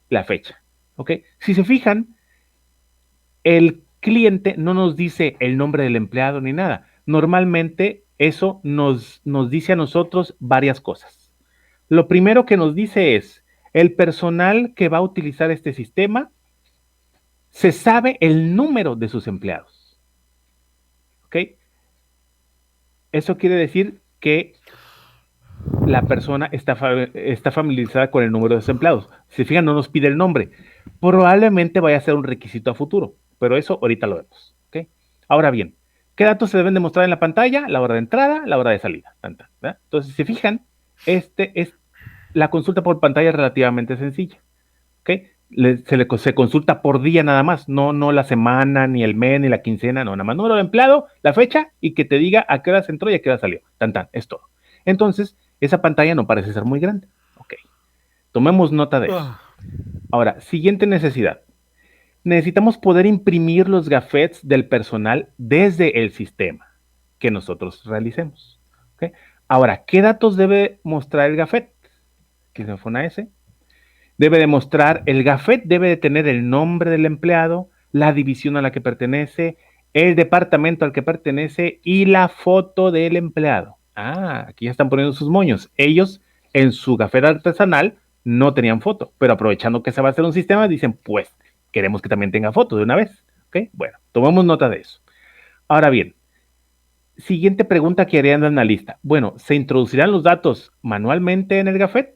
S2: la fecha. ¿Ok? Si se fijan, el cliente no nos dice el nombre del empleado ni nada. Normalmente eso nos dice a nosotros varias cosas. Lo primero que nos dice es, el personal que va a utilizar este sistema se sabe el número de sus empleados. ¿Ok? Eso quiere decir que la persona está familiarizada con el número de sus empleados. Si se fijan, no nos pide el nombre. Probablemente vaya a ser un requisito a futuro, pero eso ahorita lo vemos. ¿Okay? Ahora bien, ¿qué datos se deben demostrar en la pantalla? La hora de entrada, la hora de salida. ¿Verdad? Entonces, si se fijan, la consulta por pantalla es relativamente sencilla. ¿Okay? Se consulta por día nada más, no la semana, ni el mes, ni la quincena, no, nada más número de empleado, la fecha y que te diga a qué hora entró y a qué hora salió. Es todo. Entonces, esa pantalla no parece ser muy grande. Ok. Tomemos nota de eso. Ahora, siguiente necesidad. Necesitamos poder imprimir los gafetes del personal desde el sistema que nosotros realicemos. ¿Okay? Ahora, ¿qué datos debe mostrar el gafet? Que se fue una S. Debe demostrar, el gafet debe de tener el nombre del empleado, la división a la que pertenece, el departamento al que pertenece y la foto del empleado. Aquí ya están poniendo sus moños. Ellos en su gafet artesanal no tenían foto, pero aprovechando que se va a hacer un sistema, dicen, pues, queremos que también tenga foto de una vez. ¿Ok? Bueno, tomemos nota de eso. Ahora bien, siguiente pregunta que harían el analista. Bueno, ¿se introducirán los datos manualmente en el gafet?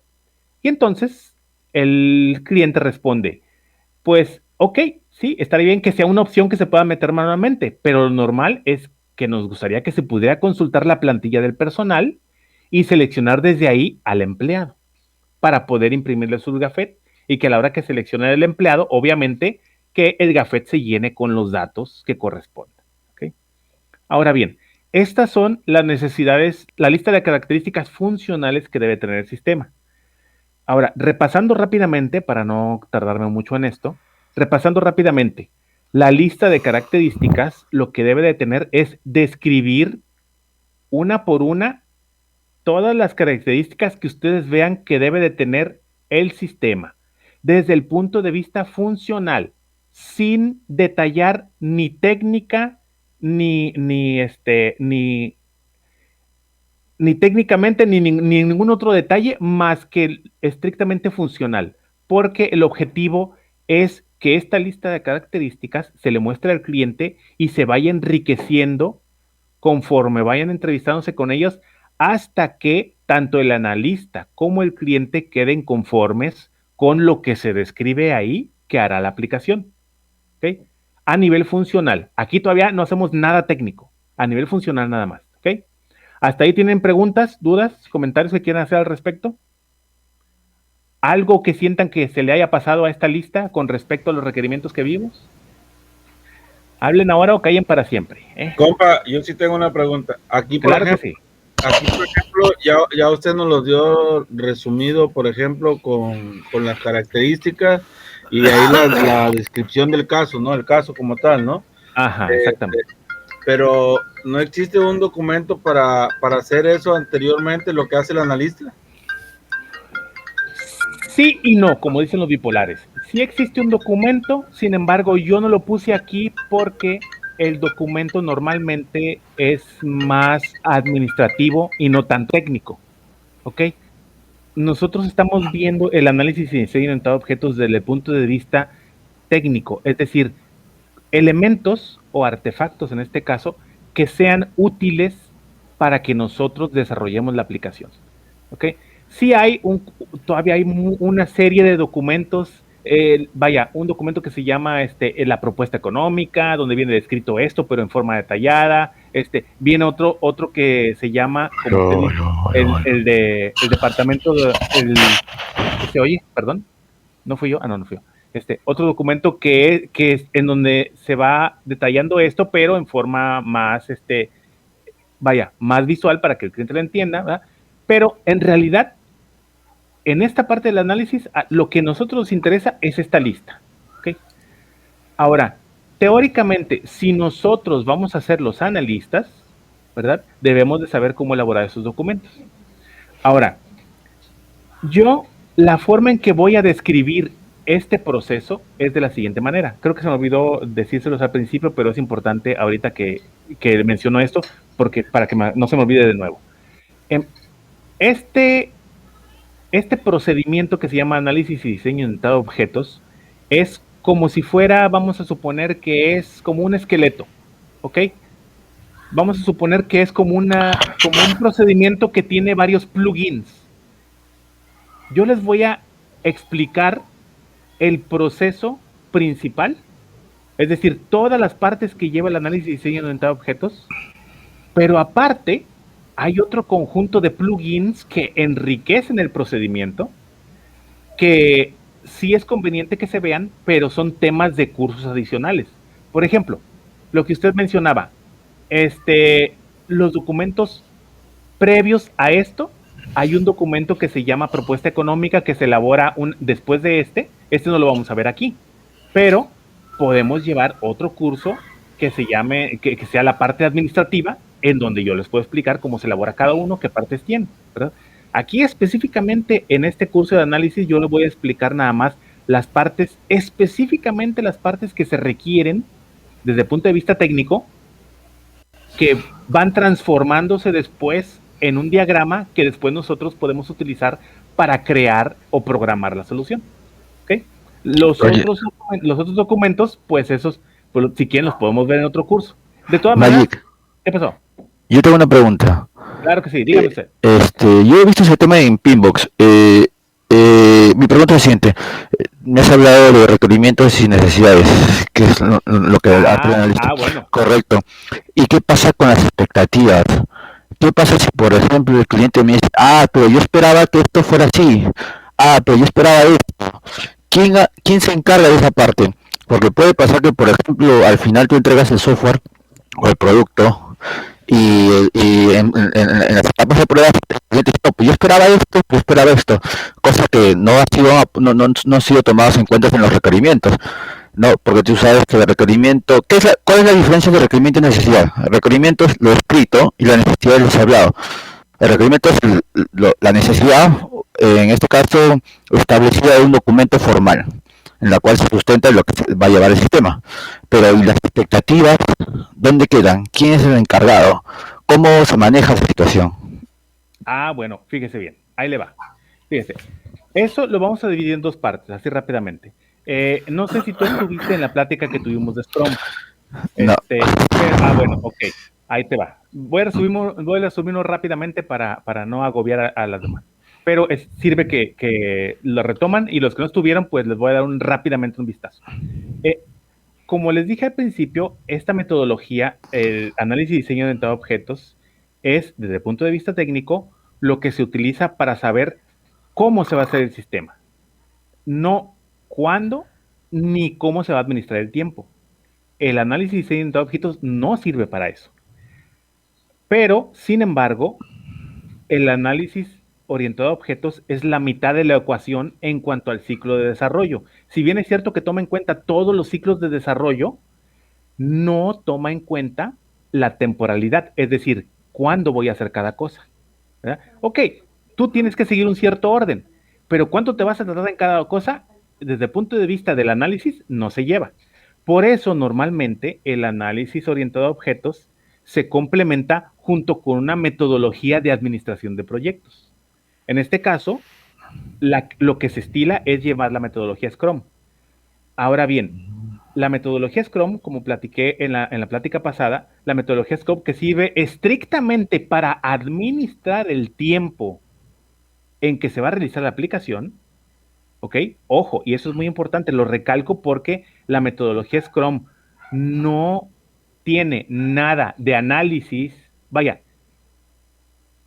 S2: Y entonces el cliente responde, pues, ok, sí, estaría bien que sea una opción que se pueda meter manualmente, pero lo normal es que nos gustaría que se pudiera consultar la plantilla del personal y seleccionar desde ahí al empleado para poder imprimirle su gafet y que a la hora que seleccione el empleado, obviamente, que el gafet se llene con los datos que correspondan. ¿Okay? Ahora bien, estas son las necesidades, la lista de características funcionales que debe tener el sistema. Ahora, repasando rápidamente, para no tardarme mucho en esto, repasando rápidamente, la lista de características lo que debe de tener es describir una por una todas las características que ustedes vean que debe de tener el sistema, desde el punto de vista funcional, sin detallar ni técnica, ni técnicamente ni ningún otro detalle más que estrictamente funcional, porque el objetivo es que esta lista de características se le muestre al cliente y se vaya enriqueciendo conforme vayan entrevistándose con ellos hasta que tanto el analista como el cliente queden conformes con lo que se describe ahí que hará la aplicación. ¿Okay? A nivel funcional, aquí todavía no hacemos nada técnico, a nivel funcional nada más. ¿Ok? ¿Hasta ahí tienen preguntas, dudas, comentarios que quieran hacer al respecto? ¿Algo que sientan que se le haya pasado a esta lista con respecto a los requerimientos que vimos? Hablen ahora o callen para siempre.
S3: Compa, yo sí tengo una pregunta. Aquí, por
S2: Claro
S3: ejemplo,
S2: que sí.
S3: aquí, por ejemplo, ya usted nos lo dio resumido, por ejemplo, con las características y ahí la descripción del caso, ¿no? El caso como tal, ¿no?
S2: Ajá, exactamente.
S3: Pero no existe un documento para hacer eso anteriormente, lo que hace el analista.
S2: Sí y no, como dicen los bipolares. Sí existe un documento, sin embargo, yo no lo puse aquí porque el documento normalmente es más administrativo y no tan técnico, ¿ok? Nosotros estamos viendo el análisis y diseño orientado a objetos desde el punto de vista técnico, es decir, elementos o artefactos en este caso que sean útiles para que nosotros desarrollemos la aplicación. ¿Ok? Sí todavía hay una serie de documentos, un documento que se llama la propuesta económica, donde viene descrito esto, pero en forma detallada. Viene otro que se llama, como usted dice, el departamento, ¿se oye? Perdón, ¿no fui yo? Ah, no fui yo. Otro documento que es en donde se va detallando esto, pero en forma más, más visual para que el cliente lo entienda, ¿verdad? Pero en realidad, en esta parte del análisis, lo que a nosotros nos interesa es esta lista, ¿ok? Ahora, teóricamente, si nosotros vamos a ser los analistas, ¿verdad? Debemos de saber cómo elaborar esos documentos. Ahora, la forma en que voy a describir este proceso es de la siguiente manera. Creo que se me olvidó decírselos al principio, pero es importante ahorita que menciono esto, porque para que no se me olvide de nuevo. Este procedimiento que se llama análisis y diseño orientado a objetos es como si fuera, vamos a suponer que es como un esqueleto, ¿ok? Vamos a suponer que es como un procedimiento que tiene varios plugins. Yo les voy a explicar el proceso principal, es decir, todas las partes que lleva el análisis y diseño orientado a objetos, pero aparte hay otro conjunto de plugins que enriquecen el procedimiento, que sí es conveniente que se vean, pero son temas de cursos adicionales. Por ejemplo, lo que usted mencionaba, los documentos previos a esto, hay un documento que se llama propuesta económica que se elabora después de este no lo vamos a ver aquí, pero podemos llevar otro curso que se llame, que sea la parte administrativa, en donde yo les puedo explicar cómo se elabora cada uno, qué partes tiene, ¿verdad? Aquí específicamente en este curso de análisis yo les voy a explicar nada más específicamente las partes que se requieren desde el punto de vista técnico, que van transformándose después en un diagrama que después nosotros podemos utilizar para crear o programar la solución. ¿Okay? Los otros documentos, pues esos, pues, si quieren, los podemos ver en otro curso. De todas maneras, ¿qué pasó?
S5: Yo tengo una pregunta.
S2: Claro que sí, dígame usted.
S5: Yo he visto ese tema en Pinbox. Mi pregunta es la siguiente. Me has hablado de requerimientos y necesidades, que es lo que
S2: bueno.
S5: Correcto. ¿Y qué pasa con las expectativas? ¿Qué pasa si, por ejemplo, el cliente me dice, pero yo esperaba que esto fuera así, pero yo esperaba esto? ¿Quién se encarga de esa parte? Porque puede pasar que, por ejemplo, al final tú entregas el software o el producto y en las etapas de prueba el cliente dice, pues yo esperaba esto, cosa que no han sido tomadas en cuenta en los requerimientos. No, porque tú sabes que el requerimiento, ¿cuál es la diferencia de requerimiento y necesidad? El requerimiento es lo escrito y la necesidad es lo hablado. El requerimiento es la necesidad, en este caso, establecida de un documento formal, en la cual se sustenta lo que va a llevar el sistema. Pero ¿y las expectativas dónde quedan? ¿Quién es el encargado? ¿Cómo se maneja esa situación?
S2: Bueno, fíjese bien, ahí le va. Fíjese, eso lo vamos a dividir en dos partes, así rápidamente. No sé si tú estuviste en la plática que tuvimos de Scrum.
S5: No.
S2: Bueno, ok, ahí te va. Voy a resumirlo rápidamente para no agobiar a las demás. Pero sirve que lo retoman, y los que no estuvieron, pues les voy a dar rápidamente un vistazo. Como les dije al principio, esta metodología, el análisis y diseño orientado a objetos, es, desde el punto de vista técnico, lo que se utiliza para saber cómo se va a hacer el sistema. No cuándo ni cómo se va a administrar el tiempo. El análisis y diseño orientado a objetos no sirve para eso. Pero, sin embargo, el análisis orientado a objetos es la mitad de la ecuación en cuanto al ciclo de desarrollo. Si bien es cierto que toma en cuenta todos los ciclos de desarrollo, no toma en cuenta la temporalidad, es decir, cuándo voy a hacer cada cosa. ¿Verdad? Ok, tú tienes que seguir un cierto orden, pero cuánto te vas a tardar en cada cosa, desde el punto de vista del análisis, no se lleva. Por eso, normalmente, el análisis orientado a objetos se complementa junto con una metodología de administración de proyectos. En este caso, lo que se estila es llevar la metodología Scrum. Ahora bien, la metodología Scrum, como platiqué en la plática pasada, la metodología Scrum que sirve estrictamente para administrar el tiempo en que se va a realizar la aplicación, ¿ok? Ojo, y eso es muy importante, lo recalco porque la metodología Scrum no tiene nada de análisis. Vaya,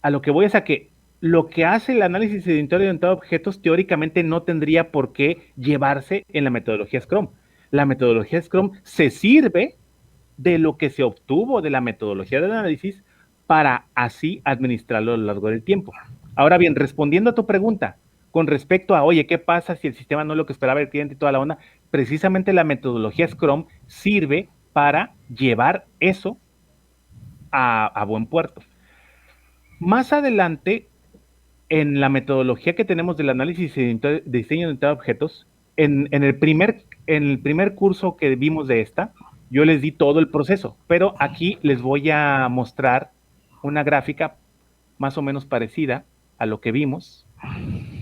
S2: a lo que voy es a que lo que hace el análisis orientado a objetos teóricamente no tendría por qué llevarse en la metodología Scrum. La metodología Scrum se sirve de lo que se obtuvo de la metodología de análisis para así administrarlo a lo largo del tiempo. Ahora bien, respondiendo a tu pregunta, con respecto a, oye, ¿qué pasa si el sistema no es lo que esperaba el cliente y toda la onda? Precisamente la metodología Scrum sirve para llevar eso a buen puerto. Más adelante, en la metodología que tenemos del análisis de diseño orientado a objetos, en el primer curso que vimos de esta, yo les di todo el proceso, pero aquí les voy a mostrar una gráfica más o menos parecida a lo que vimos.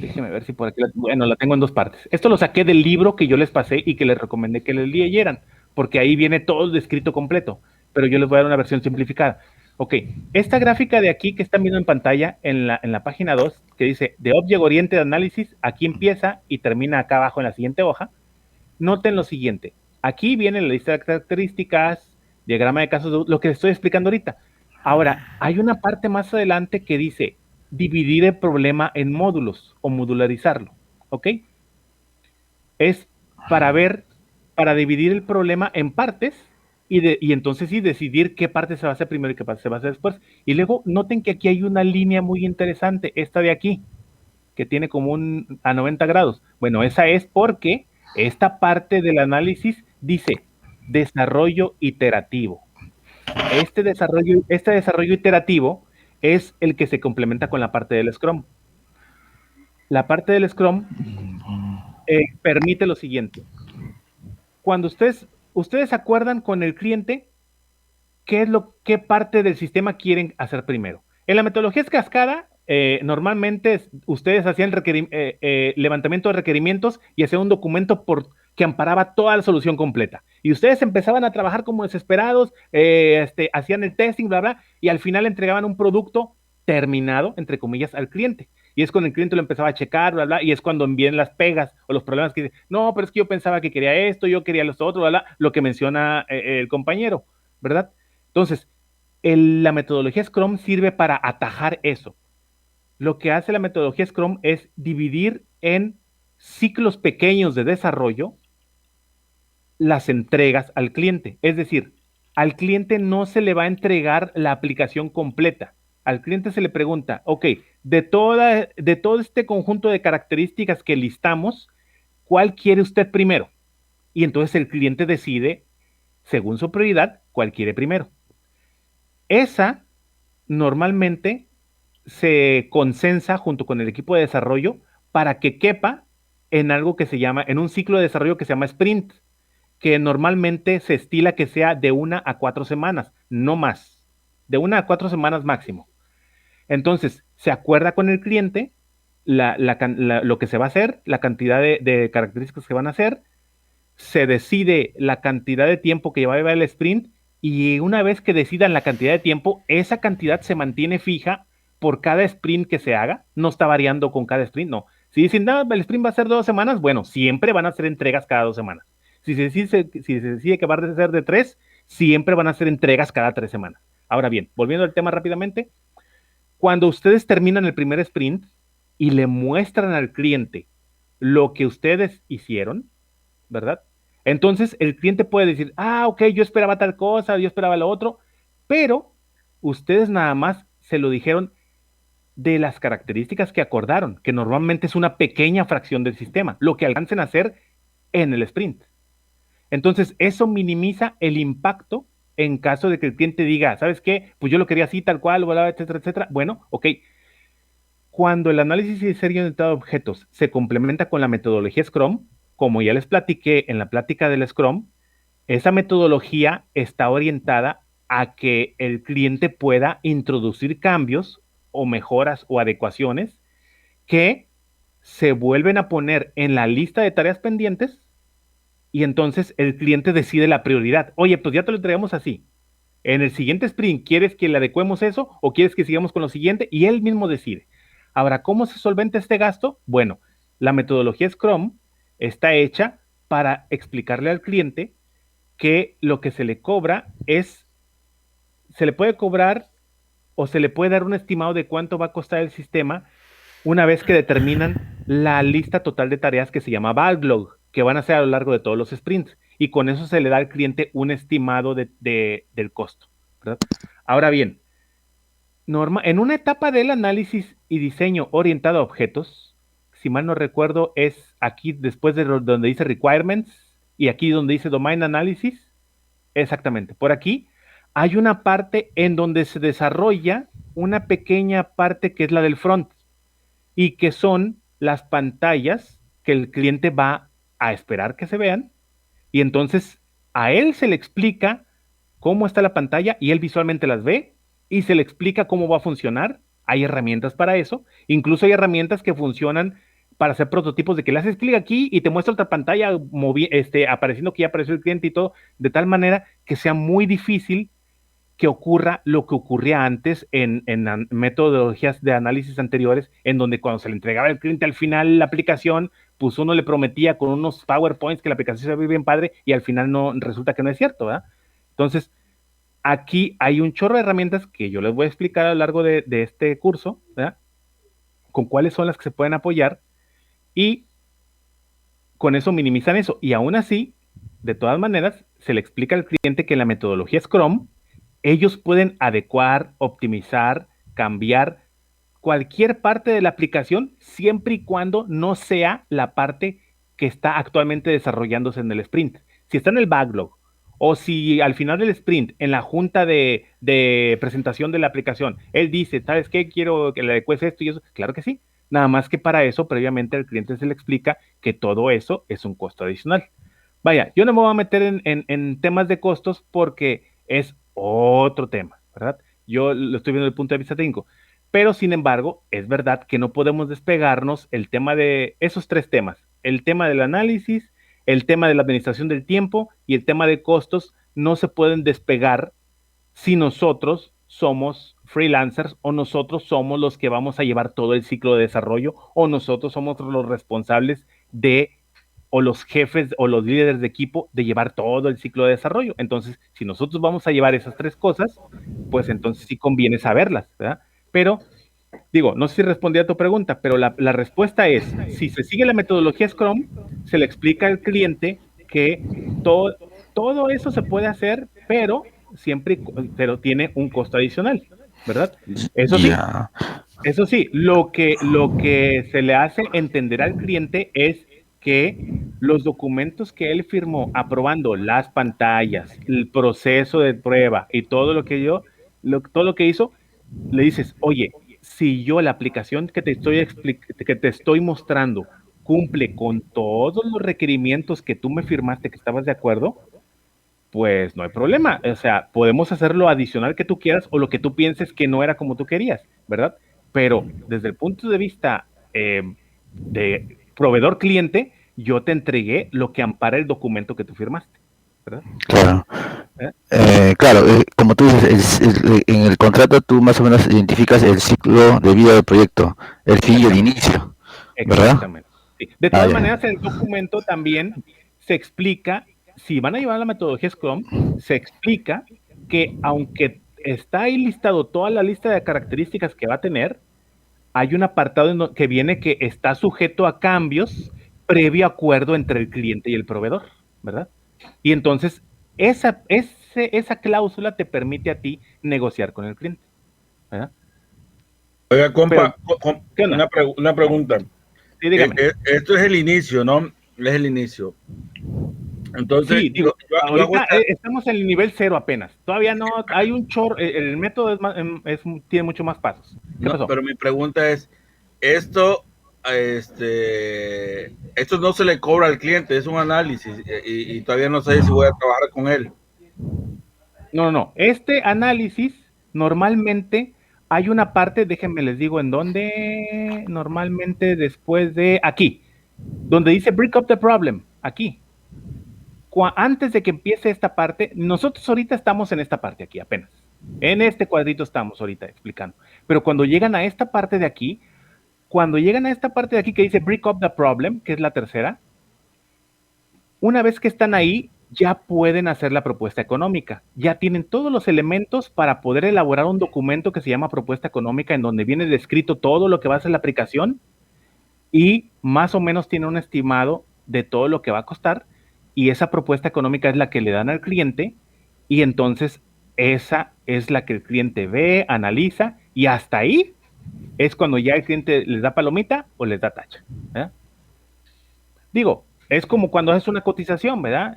S2: Déjenme ver si por aquí, bueno, la tengo en dos partes. Esto lo saqué del libro que yo les pasé y que les recomendé que les leyeran, porque ahí viene todo el descrito completo, pero yo les voy a dar una versión simplificada. Ok, esta gráfica de aquí que están viendo en pantalla, en la página 2, que dice de Object Oriented Analysis, aquí empieza y termina acá abajo en la siguiente hoja. Noten lo siguiente, aquí viene la lista de características, diagrama de casos, lo que estoy explicando ahorita. Ahora, hay una parte más adelante que dice dividir el problema en módulos o modularizarlo, ¿ok? Es para dividir el problema en partes y entonces sí decidir qué parte se va a hacer primero y qué parte se va a hacer después. Y luego noten que aquí hay una línea muy interesante, esta de aquí, que tiene como a 90 grados. Bueno, esa es porque esta parte del análisis dice desarrollo iterativo. Este desarrollo iterativo es el que se complementa con la parte del Scrum. La parte del Scrum permite lo siguiente. Cuando ustedes acuerdan con el cliente qué parte del sistema quieren hacer primero. En la metodología cascada, normalmente ustedes hacían levantamiento de requerimientos y hacían un documento que amparaba toda la solución completa. Y ustedes empezaban a trabajar como desesperados, hacían el testing, bla, bla, y al final entregaban un producto terminado, entre comillas, al cliente. Y es cuando el cliente lo empezaba a checar, bla, bla, y es cuando envían las pegas o los problemas que dicen, no, pero es que yo pensaba que quería esto, yo quería esto otro, bla, bla, lo que menciona el compañero, ¿verdad? Entonces, la metodología Scrum sirve para atajar eso. Lo que hace la metodología Scrum es dividir en ciclos pequeños de desarrollo las entregas al cliente. Es decir, al cliente no se le va a entregar la aplicación completa. Al cliente se le pregunta, ok, de todo este conjunto de características que listamos, ¿cuál quiere usted primero? Y entonces el cliente decide, según su prioridad, cuál quiere primero. Esa normalmente se consensa junto con el equipo de desarrollo para que quepa en algo que se llama, en un ciclo de desarrollo que se llama sprint, que normalmente se estila que sea de 1 a 4 semanas, no más, de 1 a 4 semanas máximo. Entonces, se acuerda con el cliente lo que se va a hacer, la cantidad de características que van a hacer, se decide la cantidad de tiempo que va a llevar el sprint y una vez que decidan la cantidad de tiempo, esa cantidad se mantiene fija por cada sprint que se haga, no está variando con cada sprint, no. Si dicen, no, el sprint va a ser 2 semanas, bueno, siempre van a ser entregas cada 2 semanas. Si se decide que va a ser de 3, siempre van a ser entregas cada 3 semanas. Ahora bien, volviendo al tema rápidamente, cuando ustedes terminan el primer sprint y le muestran al cliente lo que ustedes hicieron, ¿verdad? Entonces el cliente puede decir, ok, yo esperaba tal cosa, yo esperaba lo otro, pero ustedes nada más se lo dijeron de las características que acordaron, que normalmente es una pequeña fracción del sistema, lo que alcancen a hacer en el sprint. Entonces, eso minimiza el impacto en caso de que el cliente diga, ¿sabes qué? Pues yo lo quería así, tal cual, etcétera, etcétera. Bueno, ok. Cuando el análisis y diseño orientado a objetos se complementa con la metodología Scrum, como ya les platiqué en la plática del Scrum, esa metodología está orientada a que el cliente pueda introducir cambios o mejoras o adecuaciones que se vuelven a poner en la lista de tareas pendientes y entonces el cliente decide la prioridad. Oye, pues ya te lo entregamos así. En el siguiente sprint, ¿quieres que le adecuemos eso o quieres que sigamos con lo siguiente? Y él mismo decide. Ahora, ¿cómo se solventa este gasto? Bueno, la metodología Scrum está hecha para explicarle al cliente que lo que se le cobra se le puede cobrar o se le puede dar un estimado de cuánto va a costar el sistema una vez que determinan la lista total de tareas que se llama backlog, que van a ser a lo largo de todos los sprints. Y con eso se le da al cliente un estimado del costo, ¿verdad? Ahora bien, en una etapa del análisis y diseño orientado a objetos, si mal no recuerdo, es aquí después de donde dice requirements y aquí donde dice domain analysis. Exactamente, por aquí hay una parte en donde se desarrolla una pequeña parte que es la del front y que son las pantallas que el cliente va a esperar que se vean y entonces a él se le explica cómo está la pantalla y él visualmente las ve y se le explica cómo va a funcionar. Hay herramientas para eso, incluso hay herramientas que funcionan para hacer prototipos de que le haces clic aquí y te muestra otra pantalla apareciendo que ya apareció el cliente y todo, de tal manera que sea muy difícil que ocurra lo que ocurría antes en metodologías de análisis anteriores, en donde cuando se le entregaba al cliente al final la aplicación, pues uno le prometía con unos PowerPoints que la aplicación se ve bien padre y al final no resulta que no es cierto, ¿verdad? Entonces, aquí hay un chorro de herramientas que yo les voy a explicar a lo largo de este curso, ¿verdad? Con cuáles son las que se pueden apoyar y con eso minimizan eso. Y aún así, de todas maneras, se le explica al cliente que en la metodología Scrum, ellos pueden adecuar, optimizar, cambiar cualquier parte de la aplicación siempre y cuando no sea la parte que está actualmente desarrollándose en el sprint. Si está en el backlog o si al final del sprint, en la junta de presentación de la aplicación, él dice, ¿sabes qué? Quiero que le adecues esto y eso. Claro que sí. Nada más que para eso, previamente al cliente se le explica que todo eso es un costo adicional. Vaya, yo no me voy a meter en temas de costos porque es otro tema, ¿verdad? Yo lo estoy viendo desde el punto de vista técnico. Pero, sin embargo, es verdad que no podemos despegarnos el tema de esos tres temas. El tema del análisis, el tema de la administración del tiempo y el tema de costos no se pueden despegar si nosotros somos freelancers o nosotros somos los que vamos a llevar todo el ciclo de desarrollo o nosotros somos los responsables o los jefes o los líderes de equipo de llevar todo el ciclo de desarrollo. Entonces, si nosotros vamos a llevar esas tres cosas, pues entonces sí conviene saberlas, ¿verdad? Pero, digo, no sé si respondí a tu pregunta, pero la respuesta es, si se sigue la metodología Scrum, se le explica al cliente que todo eso se puede hacer, pero pero tiene un costo adicional, ¿verdad? Eso sí,
S5: Ya.
S2: eso sí, lo que se le hace entender al cliente es que los documentos que él firmó aprobando las pantallas, el proceso de prueba y todo lo que todo lo que hizo, le dices, oye, si yo la aplicación que que te estoy mostrando cumple con todos los requerimientos que tú me firmaste que estabas de acuerdo, pues no hay problema. O sea, podemos hacer lo adicional que tú quieras o lo que tú pienses que no era como tú querías, ¿verdad? Pero desde el punto de vista de proveedor-cliente, yo te entregué lo que ampara el documento que tú firmaste, ¿verdad?
S5: Claro.
S2: ¿Eh?
S5: Claro, como tú dices, en el contrato tú más o menos identificas el ciclo de vida del proyecto, el fin y el inicio, ¿verdad?
S2: Exactamente. Sí. De todas
S5: ya.
S2: maneras, en el documento también se explica, si van a llevar la metodología Scrum, se explica que aunque está ahí listado toda la lista de características que va a tener, hay un apartado que viene que está sujeto a cambios previo acuerdo entre el cliente y el proveedor, ¿verdad? Y entonces esa cláusula te permite a ti negociar con el cliente, ¿verdad?
S3: Oiga, compa,
S2: ¿qué onda?
S3: una pregunta.
S2: Sí, dígame.
S3: Esto es el inicio, ¿no? Es el inicio. Entonces,
S2: Sí, digo,
S3: yo hago
S2: ahorita estamos en el nivel 0 apeés. Todavía no, hay un chorro, el método tiene mucho más pasos. ¿Qué
S3: no,
S2: pasó?
S3: pero mi pregunta es, esto no se le cobra al cliente, es un análisis y todavía no sé si voy a trabajar con él.
S2: No. Este análisis, normalmente hay una parte, déjenme les digo en dónde, normalmente después de aquí, donde dice break up the problem, aquí. Antes de que empiece esta parte, nosotros ahorita estamos en esta parte aquí apenas. En este cuadrito estamos ahorita explicando. Pero cuando llegan a esta parte de aquí, que dice break up the problem, que es la tercera, una vez que están ahí, ya pueden hacer la propuesta económica. Ya tienen todos los elementos para poder elaborar un documento que se llama propuesta económica, en donde viene descrito todo lo que va a hacer la aplicación y más o menos tiene un estimado de todo lo que va a costar, y esa propuesta económica es la que le dan al cliente, y entonces esa es la que el cliente ve, analiza, y hasta ahí es cuando ya el cliente les da palomita o les da tacha. Digo, es como cuando haces una cotización, ¿verdad?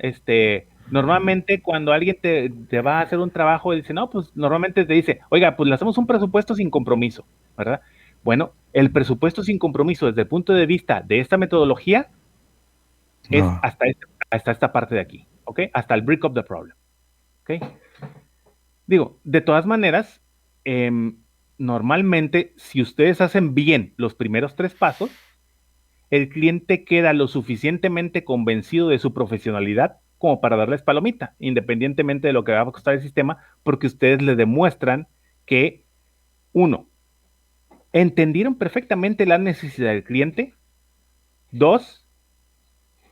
S2: Normalmente cuando alguien te va a hacer un trabajo, dice, no, pues normalmente te dice, oiga, pues le hacemos un presupuesto sin compromiso, ¿verdad? Bueno, el presupuesto sin compromiso desde el punto de vista de esta metodología es hasta esta parte de aquí, ¿ok? Hasta el break up the problem, ¿ok? Digo, de todas maneras, normalmente si ustedes hacen bien los primeros 3 pasos, el cliente queda lo suficientemente convencido de su profesionalidad como para darles palomita, independientemente de lo que va a costar el sistema, porque ustedes le demuestran que, uno, entendieron perfectamente la necesidad del cliente. 2,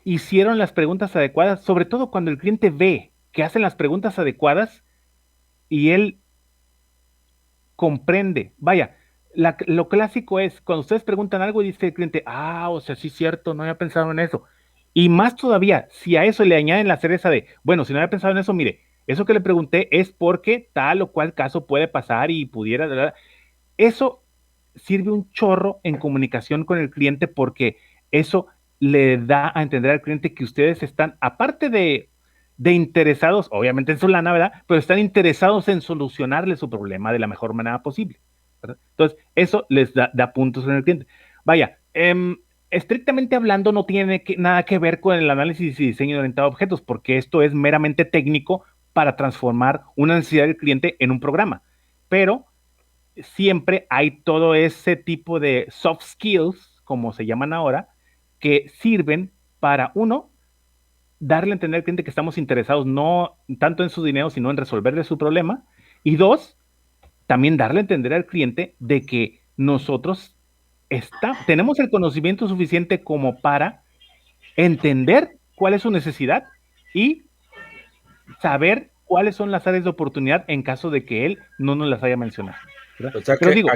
S2: hicieron las preguntas adecuadas, sobre todo cuando el cliente ve que hacen las preguntas adecuadas y él comprende. Vaya, lo clásico es cuando ustedes preguntan algo y dice el cliente, o sea, sí es cierto, no había pensado en eso. Y más todavía, si a eso le añaden la cereza de, bueno, si no había pensado en eso, mire, eso que le pregunté es porque tal o cual caso puede pasar y pudiera, ¿verdad? Eso sirve un chorro en comunicación con el cliente, porque eso le da a entender al cliente que ustedes están, aparte de interesados, obviamente en su lana, ¿verdad? Pero están interesados en solucionarle su problema de la mejor manera posible, ¿verdad? Entonces, eso les da puntos en el cliente. Vaya, estrictamente hablando, no tiene nada que ver con el análisis y diseño orientado a objetos, porque esto es meramente técnico para transformar una necesidad del cliente en un programa. Pero siempre hay todo ese tipo de soft skills, como se llaman ahora, que sirven para, uno, darle a entender al cliente que estamos interesados no tanto en su dinero, sino en resolverle su problema. Y 2, también darle a entender al cliente de que nosotros tenemos el conocimiento suficiente como para entender cuál es su necesidad y saber cuáles son las áreas de oportunidad en caso de que él no nos las haya mencionado, ¿verdad?
S3: O sea
S2: Pero
S3: que
S2: digo,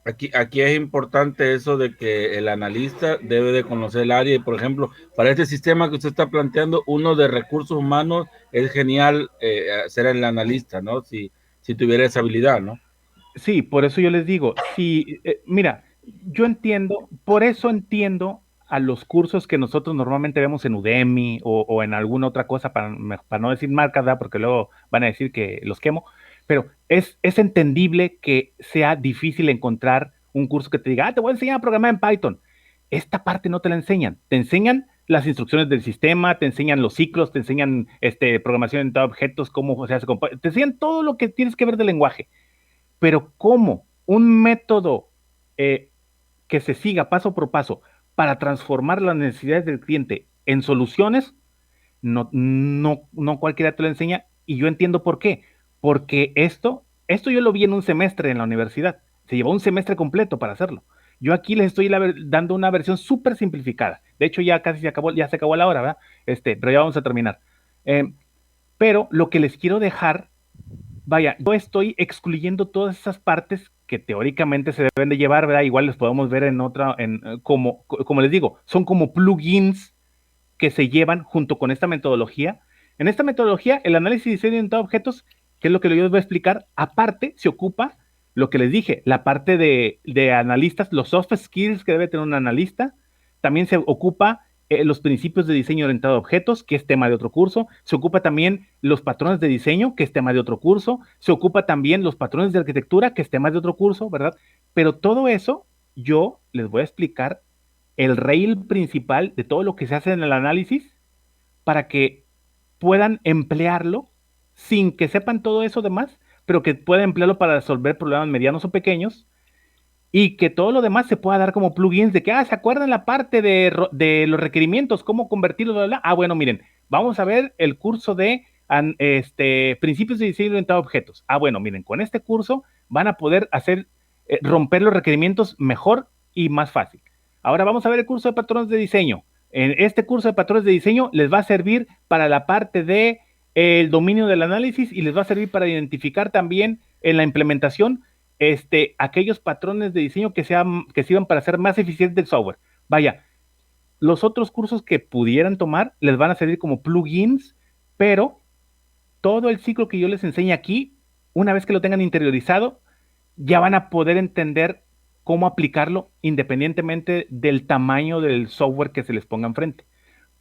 S3: aquí es importante eso de que el analista debe de conocer el área. Y, por ejemplo, para este sistema que usted está planteando, uno de recursos humanos, es genial ser el analista, ¿no? Si tuviera esa habilidad, ¿no?
S2: Sí, por eso yo les digo, mira, yo entiendo, por eso entiendo a los cursos que nosotros normalmente vemos en Udemy o en alguna otra cosa, para no decir marcas, ¿verdad? Porque luego van a decir que los quemo, pero es entendible que sea difícil encontrar un curso que te diga, te voy a enseñar a programar en Python. Esta parte no te la enseñan, te enseñan las instrucciones del sistema, te enseñan los ciclos, te enseñan programación en objetos, cómo se hace, te enseñan todo lo que tienes que ver del lenguaje. Pero cómo un método que se siga paso por paso para transformar las necesidades del cliente en soluciones, no cualquiera te lo enseña, y yo entiendo por qué. Porque esto yo lo vi en un semestre en la universidad. Se llevó un semestre completo para hacerlo. Yo aquí les estoy dando una versión súper simplificada. De hecho, ya casi se acabó la hora, ¿verdad? Pero ya vamos a terminar. Pero lo que les quiero dejar, vaya, yo estoy excluyendo todas esas partes que teóricamente se deben de llevar, ¿verdad? Igual les podemos ver en otra, como les digo, son como plugins que se llevan junto con esta metodología. En esta metodología, el análisis y diseño orientado a objetos, que es lo que yo les voy a explicar, aparte se ocupa lo que les dije, la parte de analistas, los soft skills que debe tener un analista, también se ocupa los principios de diseño orientado a objetos, que es tema de otro curso, se ocupa también los patrones de diseño, que es tema de otro curso, se ocupa también los patrones de arquitectura, que es tema de otro curso, ¿verdad? Pero todo eso yo les voy a explicar el rail principal de todo lo que se hace en el análisis para que puedan emplearlo sin que sepan todo eso demás, pero que puedan emplearlo para resolver problemas medianos o pequeños y que todo lo demás se pueda dar como plugins de que, ¿se acuerdan la parte de los requerimientos? ¿Cómo convertirlos? Bla, bla? Bueno, miren, vamos a ver el curso de principios de diseño orientado a objetos. Bueno, miren, con este curso van a poder hacer, romper los requerimientos mejor y más fácil. Ahora vamos a ver el curso de patrones de diseño. En este curso de patrones de diseño les va a servir para la parte de el dominio del análisis y les va a servir para identificar también en la implementación aquellos patrones de diseño que sirvan para hacer más eficiente el software. Vaya, los otros cursos que pudieran tomar les van a servir como plugins, pero todo el ciclo que yo les enseñe aquí, una vez que lo tengan interiorizado, ya van a poder entender cómo aplicarlo independientemente del tamaño del software que se les ponga enfrente.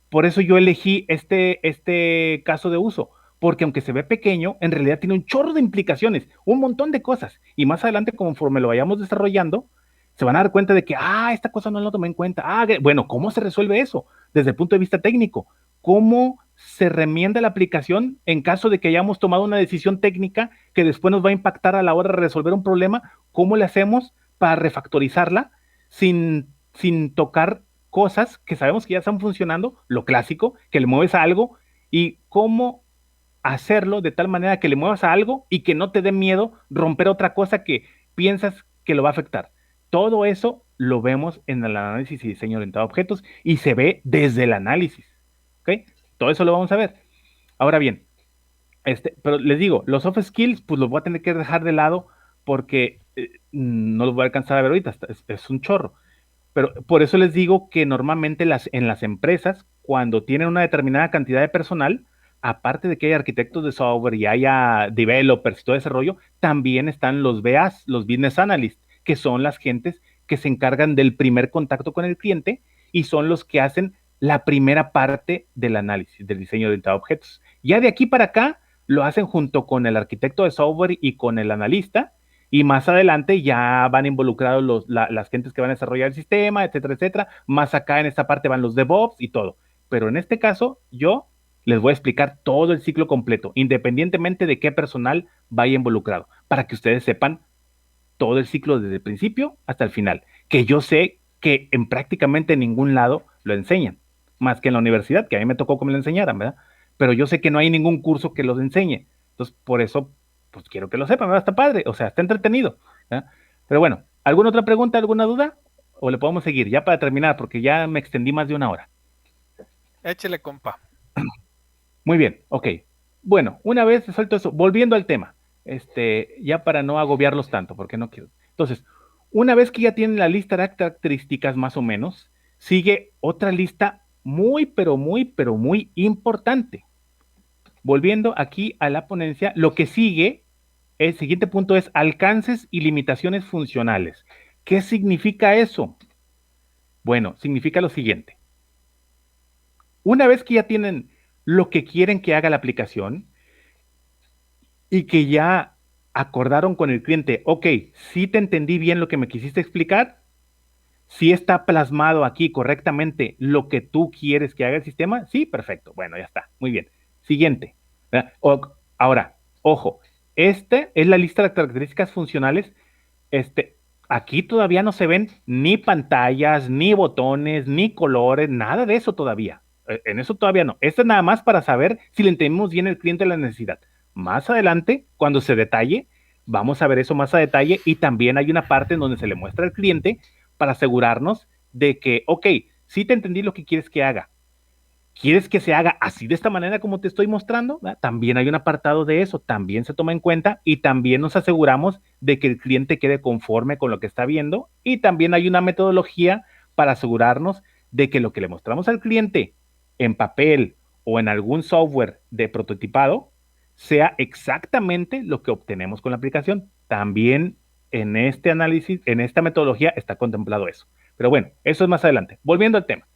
S2: Por eso yo elegí este caso de uso, porque aunque se ve pequeño, en realidad tiene un chorro de implicaciones, un montón de cosas. Y más adelante, conforme lo vayamos desarrollando, se van a dar cuenta de que, esta cosa no la tomé en cuenta. Bueno, ¿cómo se resuelve eso? Desde el punto de vista técnico, ¿cómo se remienda la aplicación en caso de que hayamos tomado una decisión técnica que después nos va a impactar a la hora de resolver un problema? ¿Cómo le hacemos para refactorizarla sin tocar cosas que sabemos que ya están funcionando, lo clásico, que le mueves a algo, y cómo hacerlo de tal manera que le muevas a algo y que no te dé miedo romper otra cosa que piensas que lo va a afectar? Todo eso lo vemos en el análisis y diseño orientado a objetos y se ve desde el análisis, ¿ok? Todo eso lo vamos a ver. Ahora bien, pero les digo, los soft skills, pues los voy a tener que dejar de lado porque no los voy a alcanzar a ver ahorita, es un chorro. Pero por eso les digo que normalmente en las empresas, cuando tienen una determinada cantidad de personal, aparte de que hay arquitectos de software y haya developers y todo ese rollo, también están los BAs, los business analysts, que son las gentes que se encargan del primer contacto con el cliente y son los que hacen la primera parte del análisis, del diseño orientado a objetos. Ya de aquí para acá lo hacen junto con el arquitecto de software y con el analista, y más adelante ya van involucrados las gentes que van a desarrollar el sistema, etcétera, etcétera. Más acá en esta parte van los DevOps y todo. Pero en este caso, yo les voy a explicar todo el ciclo completo, independientemente de qué personal vaya involucrado, para que ustedes sepan todo el ciclo desde el principio hasta el final, que yo sé que en prácticamente ningún lado lo enseñan, más que en la universidad, que a mí me tocó que me lo enseñaran, ¿verdad? Pero yo sé que no hay ningún curso que los enseñe. Entonces, por eso pues quiero que lo sepan, ¿verdad? Está padre, o sea, está entretenido, ¿verdad? Pero bueno, ¿alguna otra pregunta, alguna duda? ¿O le podemos seguir? Ya para terminar, porque ya me extendí más de una hora.
S6: Échele, compa.
S2: Muy bien, ok. Bueno, una vez suelto eso, volviendo al tema, ya para no agobiarlos tanto, porque no quiero. Entonces, una vez que ya tienen la lista de características más o menos, sigue otra lista muy, pero muy, pero muy importante. Volviendo aquí a la ponencia, lo que sigue, el siguiente punto es alcances y limitaciones funcionales. ¿Qué significa eso? Bueno, significa lo siguiente. Una vez que ya tienen lo que quieren que haga la aplicación y que ya acordaron con el cliente, ok, sí te entendí bien lo que me quisiste explicar, sí está plasmado aquí correctamente lo que tú quieres que haga el sistema, sí, perfecto, bueno, ya está, muy bien. Siguiente. Ahora, ojo, esta es la lista de características funcionales. Aquí todavía no se ven ni pantallas, ni botones, ni colores, nada de eso todavía. En eso todavía no. Esto es nada más para saber si le entendemos bien el cliente la necesidad. Más adelante, cuando se detalle, vamos a ver eso más a detalle y también hay una parte en donde se le muestra al cliente para asegurarnos de que, ok, sí te entendí lo que quieres que haga. ¿Quieres que se haga así de esta manera como te estoy mostrando? También hay un apartado de eso, también se toma en cuenta y también nos aseguramos de que el cliente quede conforme con lo que está viendo y también hay una metodología para asegurarnos de que lo que le mostramos al cliente en papel o en algún software de prototipado sea exactamente lo que obtenemos con la aplicación. También en este análisis, en esta metodología está contemplado eso. Pero bueno, eso es más adelante. Volviendo al tema.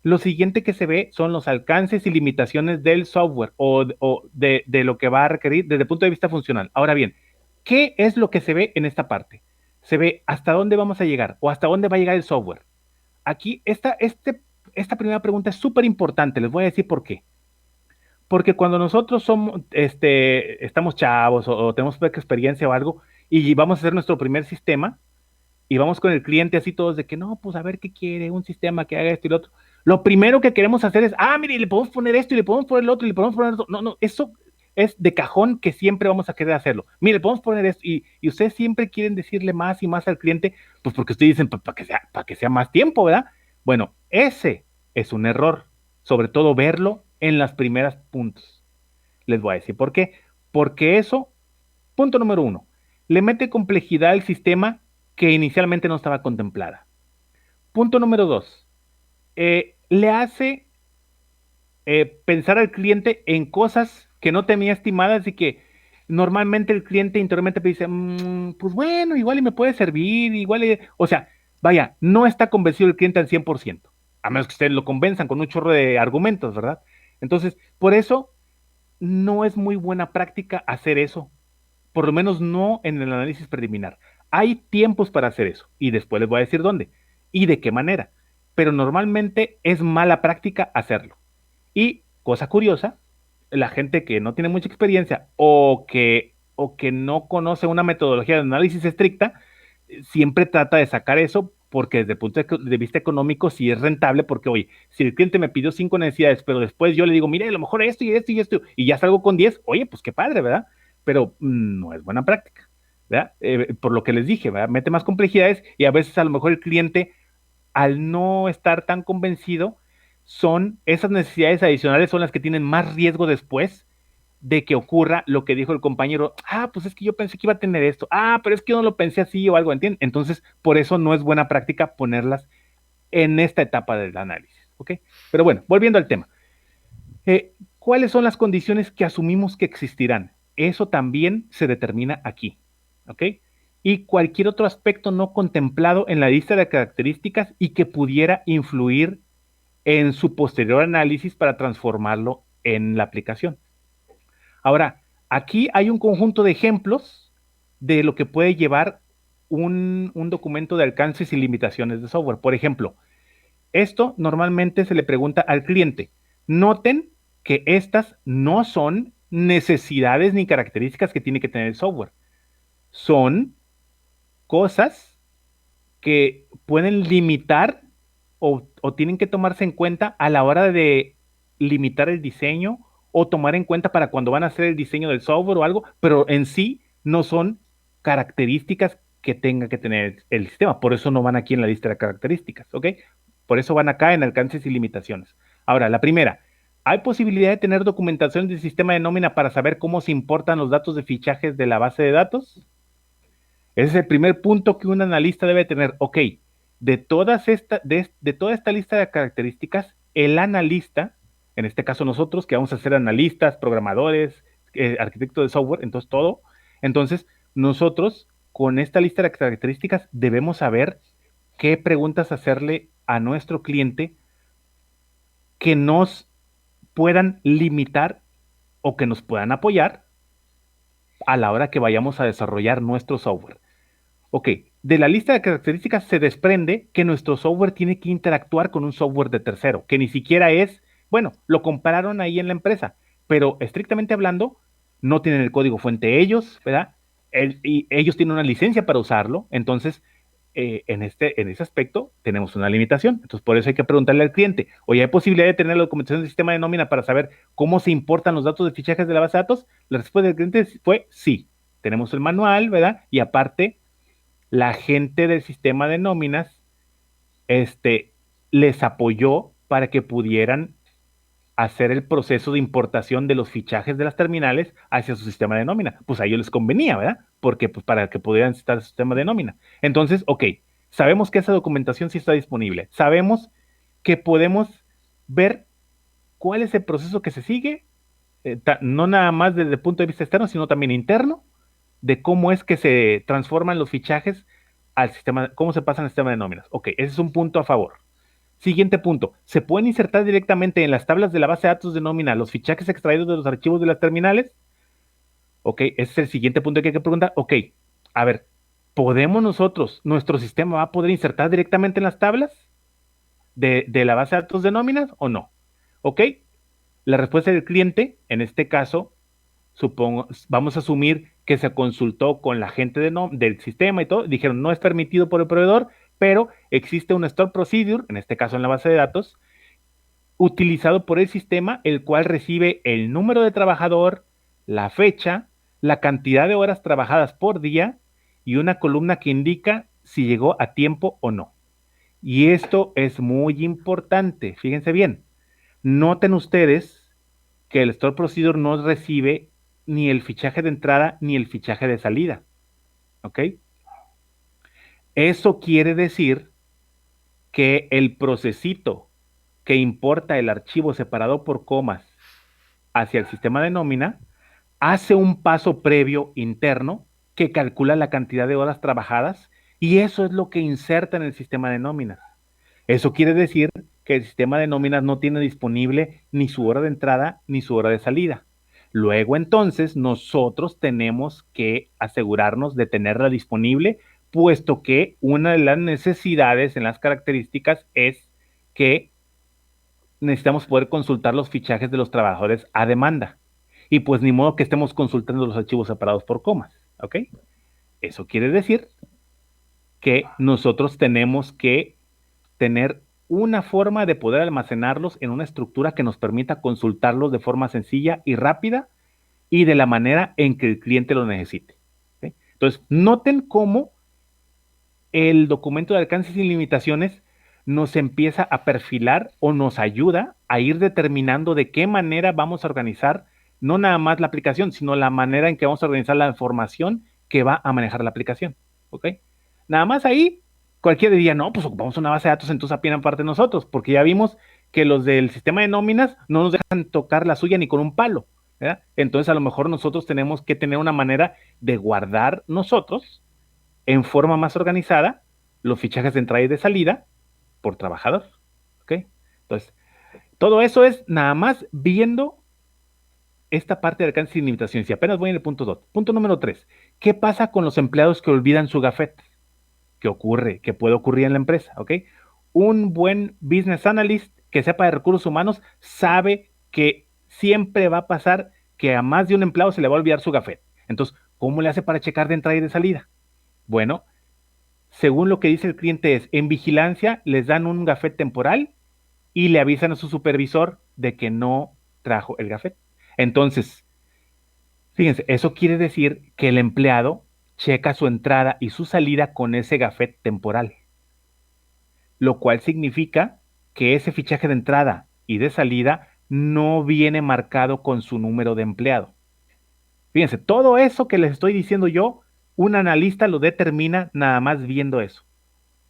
S2: Lo siguiente que se ve son los alcances y limitaciones del software o de lo que va a requerir desde el punto de vista funcional. Ahora bien, ¿qué es lo que se ve en esta parte? Se ve hasta dónde vamos a llegar o hasta dónde va a llegar el software. Aquí, esta primera pregunta es súper importante. Les voy a decir por qué. Porque cuando nosotros estamos chavos o tenemos poca experiencia o algo y vamos a hacer nuestro primer sistema y vamos con el cliente así todos de que no, pues a ver qué quiere, un sistema que haga esto y lo otro. Lo primero que queremos hacer es, mire, le podemos poner esto y le podemos poner lo otro y le podemos poner esto. No, eso es de cajón que siempre vamos a querer hacerlo. Mire, le podemos poner esto y ustedes siempre quieren decirle más y más al cliente, pues porque ustedes dicen, para que sea más tiempo, ¿verdad? Bueno, ese es un error, sobre todo verlo en las primeras puntos. Les voy a decir por qué. Porque eso, punto número 1, le mete complejidad al sistema que inicialmente no estaba contemplada. Punto número 2, le hace pensar al cliente en cosas que no tenía estimadas y que normalmente el cliente interiormente dice, pues bueno, igual y me puede servir, o sea, vaya, no está convencido el cliente al 100%, a menos que ustedes lo convenzan con un chorro de argumentos, ¿verdad? Entonces, por eso no es muy buena práctica hacer eso, por lo menos no en el análisis preliminar. Hay tiempos para hacer eso y después les voy a decir dónde y de qué manera, pero normalmente es mala práctica hacerlo. Y cosa curiosa, la gente que no tiene mucha experiencia o que no conoce una metodología de análisis estricta, siempre trata de sacar eso porque desde el punto de vista económico sí es rentable porque, oye, si el cliente me pidió 5 necesidades, pero después yo le digo, mire, a lo mejor esto y esto y esto, y ya salgo con 10, oye, pues qué padre, ¿verdad? Pero no es buena práctica, ¿verdad? Por lo que les dije, ¿verdad? Mete más complejidades y a veces a lo mejor el cliente, al no estar tan convencido, son esas necesidades adicionales son las que tienen más riesgo después de que ocurra lo que dijo el compañero, pues es que yo pensé que iba a tener esto, pero es que yo no lo pensé así o algo, ¿entiendes? Entonces, por eso no es buena práctica ponerlas en esta etapa del análisis, ¿ok? Pero bueno, volviendo al tema. ¿Cuáles son las condiciones que asumimos que existirán? Eso también se determina aquí, ¿ok? Y cualquier otro aspecto no contemplado en la lista de características y que pudiera influir en su posterior análisis para transformarlo en la aplicación. Ahora, aquí hay un conjunto de ejemplos de lo que puede llevar un documento de alcances y limitaciones de software. Por ejemplo, esto normalmente se le pregunta al cliente. Noten que estas no son necesidades ni características que tiene que tener el software. Son cosas que pueden limitar o tienen que tomarse en cuenta a la hora de limitar el diseño o tomar en cuenta para cuando van a hacer el diseño del software o algo, pero en sí no son características que tenga que tener el sistema. Por eso no van aquí en la lista de características, ¿ok? Por eso van acá en alcances y limitaciones. Ahora, la primera, ¿hay posibilidad de tener documentación del sistema de nómina para saber cómo se importan los datos de fichajes de la base de datos? Ese es el primer punto que un analista debe tener. Ok, de toda esta lista de características, el analista, en este caso nosotros, que vamos a ser analistas, programadores, arquitectos de software, entonces nosotros con esta lista de características debemos saber qué preguntas hacerle a nuestro cliente que nos puedan limitar o que nos puedan apoyar a la hora que vayamos a desarrollar nuestro software. Ok, de la lista de características se desprende que nuestro software tiene que interactuar con un software de tercero, que ni siquiera es, bueno, lo compraron ahí en la empresa, pero estrictamente hablando, no tienen el código fuente ellos, ¿verdad? Y ellos tienen una licencia para usarlo, entonces en ese aspecto tenemos una limitación. Entonces, por eso hay que preguntarle al cliente, oye, ¿hay posibilidad de tener la documentación del sistema de nómina para saber cómo se importan los datos de fichajes de la base de datos? La respuesta del cliente fue sí. Tenemos el manual, ¿verdad? Y aparte, la gente del sistema de nóminas les apoyó para que pudieran hacer el proceso de importación de los fichajes de las terminales hacia su sistema de nómina. Pues a ellos les convenía, ¿verdad? Porque pues para que pudieran estar en su sistema de nómina. Entonces, ok, sabemos que esa documentación sí está disponible. Sabemos que podemos ver cuál es el proceso que se sigue, no nada más desde el punto de vista externo, sino también interno, de cómo es que se transforman los fichajes al sistema, cómo se pasa al sistema de nóminas. Ok, ese es un punto a favor. Siguiente punto, ¿se pueden insertar directamente en las tablas de la base de datos de nómina los fichajes extraídos de los archivos de las terminales? Ok, ese es el siguiente punto que hay que preguntar. Ok, a ver, ¿podemos nosotros, nuestro sistema va a poder insertar directamente en las tablas de la base de datos de nóminas o no? Ok, la respuesta del cliente, en este caso, supongo, vamos a asumir que se consultó con la gente del sistema y todo, dijeron no es permitido por el proveedor, pero existe un store procedure, en este caso en la base de datos, utilizado por el sistema, el cual recibe el número de trabajador, la fecha, la cantidad de horas trabajadas por día y una columna que indica si llegó a tiempo o no. Y esto es muy importante, fíjense bien. Noten ustedes que el Store Procedure no recibe ni el fichaje de entrada ni el fichaje de salida. ¿Ok? Eso quiere decir que el procesito que importa el archivo separado por comas hacia el sistema de nómina hace un paso previo interno que calcula la cantidad de horas trabajadas y eso es lo que inserta en el sistema de nóminas. Eso quiere decir que el sistema de nóminas no tiene disponible ni su hora de entrada ni su hora de salida. Luego entonces nosotros tenemos que asegurarnos de tenerla disponible, puesto que una de las necesidades en las características es que necesitamos poder consultar los fichajes de los trabajadores a demanda. Y pues ni modo que estemos consultando los archivos separados por comas, ¿ok? Eso quiere decir que nosotros tenemos que tener una forma de poder almacenarlos en una estructura que nos permita consultarlos de forma sencilla y rápida y de la manera en que el cliente lo necesite. ¿Okay? Entonces, noten cómo el documento de alcance sin limitaciones nos empieza a perfilar o nos ayuda a ir determinando de qué manera vamos a organizar no nada más la aplicación, sino la manera en que vamos a organizar la información que va a manejar la aplicación. ¿Ok? Nada más ahí, cualquiera diría, no, pues ocupamos una base de datos, entonces apenas parte de nosotros, porque ya vimos que los del sistema de nóminas no nos dejan tocar la suya ni con un palo. ¿Verdad? Entonces a lo mejor nosotros tenemos que tener una manera de guardar nosotros en forma más organizada los fichajes de entrada y de salida por trabajador. ¿Ok? Entonces, todo eso es nada más viendo esta parte de alcance sin limitaciones. Y apenas voy en el punto 2. Punto número 3. ¿Qué pasa con los empleados que olvidan su gafete? ¿Qué ocurre? ¿Qué puede ocurrir en la empresa? ¿Ok? Un buen business analyst que sepa de recursos humanos sabe que siempre va a pasar que a más de un empleado se le va a olvidar su gafete. Entonces, ¿cómo le hace para checar de entrada y de salida? Bueno, según lo que dice el cliente es, en vigilancia les dan un gafete temporal y le avisan a su supervisor de que no trajo el gafete. Entonces, fíjense, eso quiere decir que el empleado checa su entrada y su salida con ese gafete temporal, lo cual significa que ese fichaje de entrada y de salida no viene marcado con su número de empleado. Fíjense, todo eso que les estoy diciendo yo, un analista lo determina nada más viendo eso.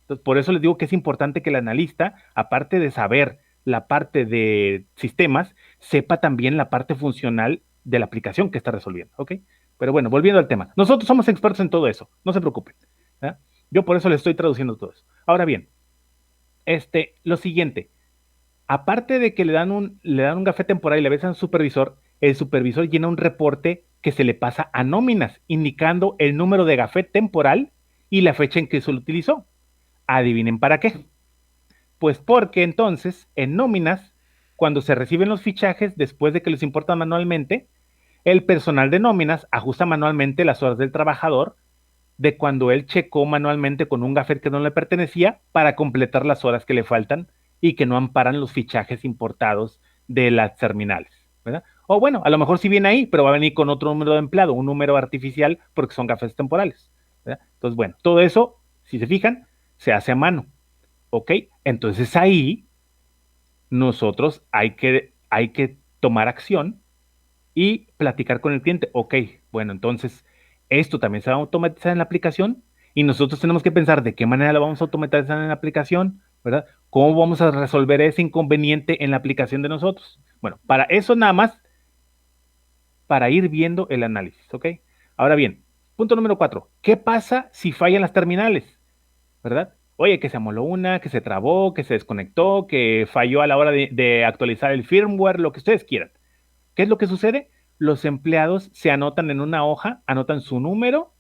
S2: Entonces, por eso les digo que es importante que el analista, aparte de saber la parte de sistemas, sepa también la parte funcional de la aplicación que está resolviendo, ¿ok? Pero bueno, volviendo al tema. Nosotros somos expertos en todo eso, no se preocupen. ¿Eh? Yo por eso les estoy traduciendo todo eso. Ahora bien, lo siguiente. Aparte de que le dan un gafete temporal y le avisan al supervisor, el supervisor llena un reporte que se le pasa a nóminas, indicando el número de gafete temporal y la fecha en que se lo utilizó. Adivinen para qué. Pues porque entonces, en nóminas, cuando se reciben los fichajes, después de que los importan manualmente, el personal de nóminas ajusta manualmente las horas del trabajador de cuando él checó manualmente con un gafete que no le pertenecía para completar las horas que le faltan y que no amparan los fichajes importados de las terminales, ¿verdad? O bueno, a lo mejor sí viene ahí, pero va a venir con otro número de empleado, un número artificial, porque son gaffetes temporales, ¿verdad? Entonces, bueno, todo eso, si se fijan, se hace a mano, ¿ok? Entonces ahí nosotros hay que tomar acción y platicar con el cliente. Ok, bueno, entonces esto también se va a automatizar en la aplicación y nosotros tenemos que pensar de qué manera lo vamos a automatizar en la aplicación, ¿verdad? ¿Cómo vamos a resolver ese inconveniente en la aplicación de nosotros? Bueno, para eso nada más, para ir viendo el análisis, ¿ok? Ahora bien, Punto número 4. ¿Qué pasa si fallan las terminales? ¿Verdad? Oye, que se amoló una, que se trabó, que se desconectó, que falló a la hora de actualizar el firmware, lo que ustedes quieran. ¿Qué es lo que sucede? Los empleados se anotan en una hoja, anotan su número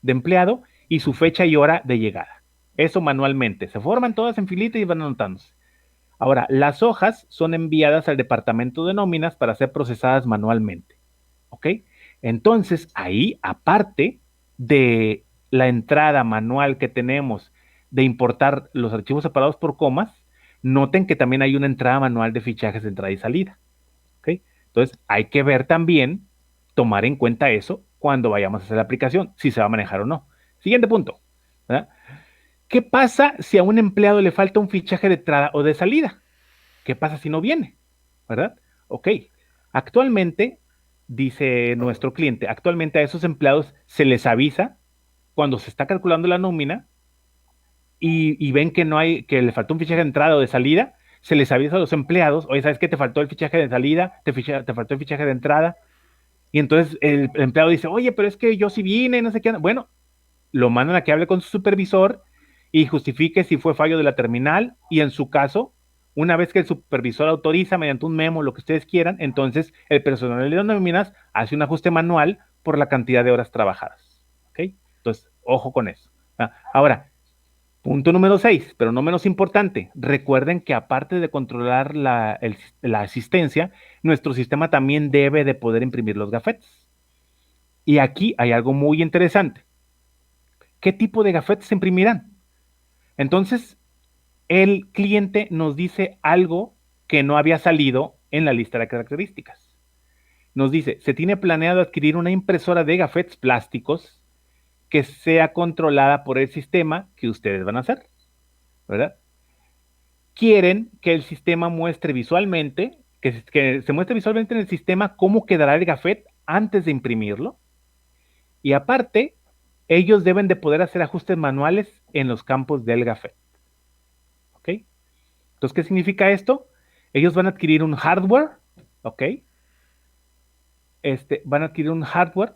S2: de empleado y su fecha y hora de llegada. Eso manualmente. Se forman todas en filita y van anotándose. Ahora, las hojas son enviadas al departamento de nóminas para ser procesadas manualmente. ¿Ok? Entonces, ahí, aparte de la entrada manual que tenemos de importar los archivos separados por comas, noten que también hay una entrada manual de fichajes de entrada y salida. ¿Ok? Entonces, hay que ver también, tomar en cuenta eso cuando vayamos a hacer la aplicación, si se va a manejar o no. Siguiente punto, ¿verdad? ¿Qué pasa si a un empleado le falta un fichaje de entrada o de salida? ¿Qué pasa si no viene? ¿Verdad? Ok. Actualmente, dice nuestro cliente, actualmente a esos empleados se les avisa cuando se está calculando la nómina y ven que no hay, que le faltó un fichaje de entrada o de salida, se les avisa a los empleados, oye, ¿sabes qué? Te faltó el fichaje de salida, te faltó el fichaje de entrada. Y entonces el empleado dice, oye, pero es que yo sí vine, no sé qué. Bueno, lo mandan a que hable con su supervisor y justifique si fue fallo de la terminal y en su caso, una vez que el supervisor autoriza mediante un memo, lo que ustedes quieran, entonces el personal de las nóminas hace un ajuste manual por la cantidad de horas trabajadas. ¿Ok? Entonces, ojo con eso. Ahora, punto número 6, pero no menos importante. Recuerden que aparte de controlar la asistencia, nuestro sistema también debe de poder imprimir los gafetes. Y aquí hay algo muy interesante. ¿Qué tipo de gafetes se imprimirán? Entonces, el cliente nos dice algo que no había salido en la lista de características. Nos dice, se tiene planeado adquirir una impresora de gafetes plásticos que sea controlada por el sistema que ustedes van a hacer, ¿verdad? Quieren que el sistema muestre visualmente, que se muestre visualmente en el sistema cómo quedará el gafete antes de imprimirlo. Y aparte, ellos deben de poder hacer ajustes manuales en los campos del gafete. ¿Ok? Entonces, ¿qué significa esto? Ellos van a adquirir un hardware, ¿ok? Van a adquirir un hardware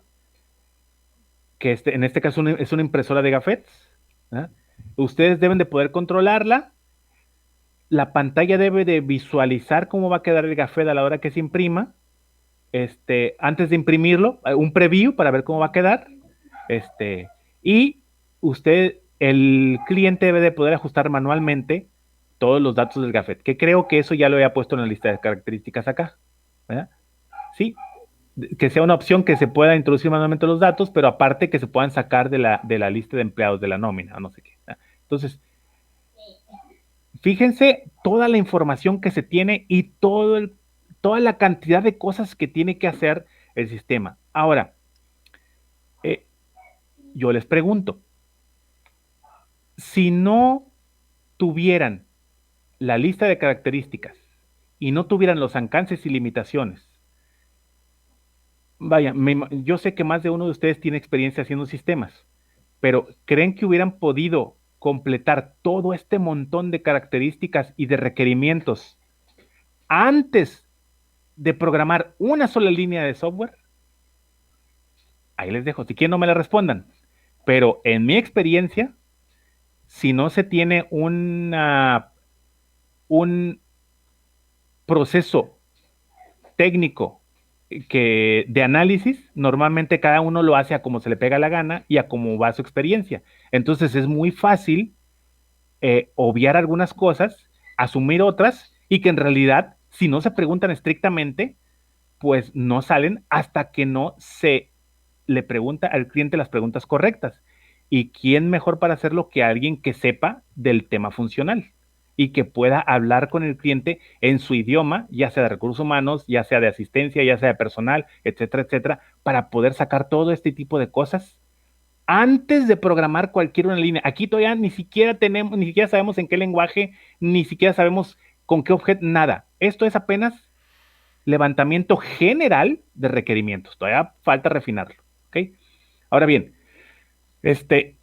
S2: que en este caso es una impresora de gafetes. ¿Eh? Ustedes deben de poder controlarla. La pantalla debe de visualizar cómo va a quedar el gafete a la hora que se imprima. Antes de imprimirlo, un preview para ver cómo va a quedar. Y el cliente debe de poder ajustar manualmente todos los datos del gafete, que creo que eso ya lo había puesto en la lista de características acá. ¿Verdad? Sí, que sea una opción que se pueda introducir manualmente los datos, pero aparte que se puedan sacar de la lista de empleados de la nómina, no sé qué. ¿Verdad? Entonces, fíjense toda la información que se tiene y toda la cantidad de cosas que tiene que hacer el sistema. Ahora, yo les pregunto, si no tuvieran la lista de características y no tuvieran los alcances y limitaciones, vaya, yo sé que más de uno de ustedes tiene experiencia haciendo sistemas, pero ¿creen que hubieran podido completar todo este montón de características y de requerimientos antes de programar una sola línea de software? Ahí les dejo, si quieren no me la respondan, pero en mi experiencia, si no se tiene un proceso técnico de análisis, normalmente cada uno lo hace a como se le pega la gana y a cómo va su experiencia. Entonces es muy fácil obviar algunas cosas, asumir otras y que en realidad, si no se preguntan estrictamente, pues no salen hasta que no se le pregunta al cliente las preguntas correctas. ¿Y quién mejor para hacerlo que alguien que sepa del tema funcional y que pueda hablar con el cliente en su idioma, ya sea de recursos humanos, ya sea de asistencia, ya sea de personal, etcétera, etcétera, para poder sacar todo este tipo de cosas antes de programar cualquier una línea? Aquí todavía ni siquiera sabemos en qué lenguaje, ni siquiera sabemos con qué objeto, nada. Esto es apenas levantamiento general de requerimientos. Todavía falta refinarlo. ¿Ok? Ahora bien,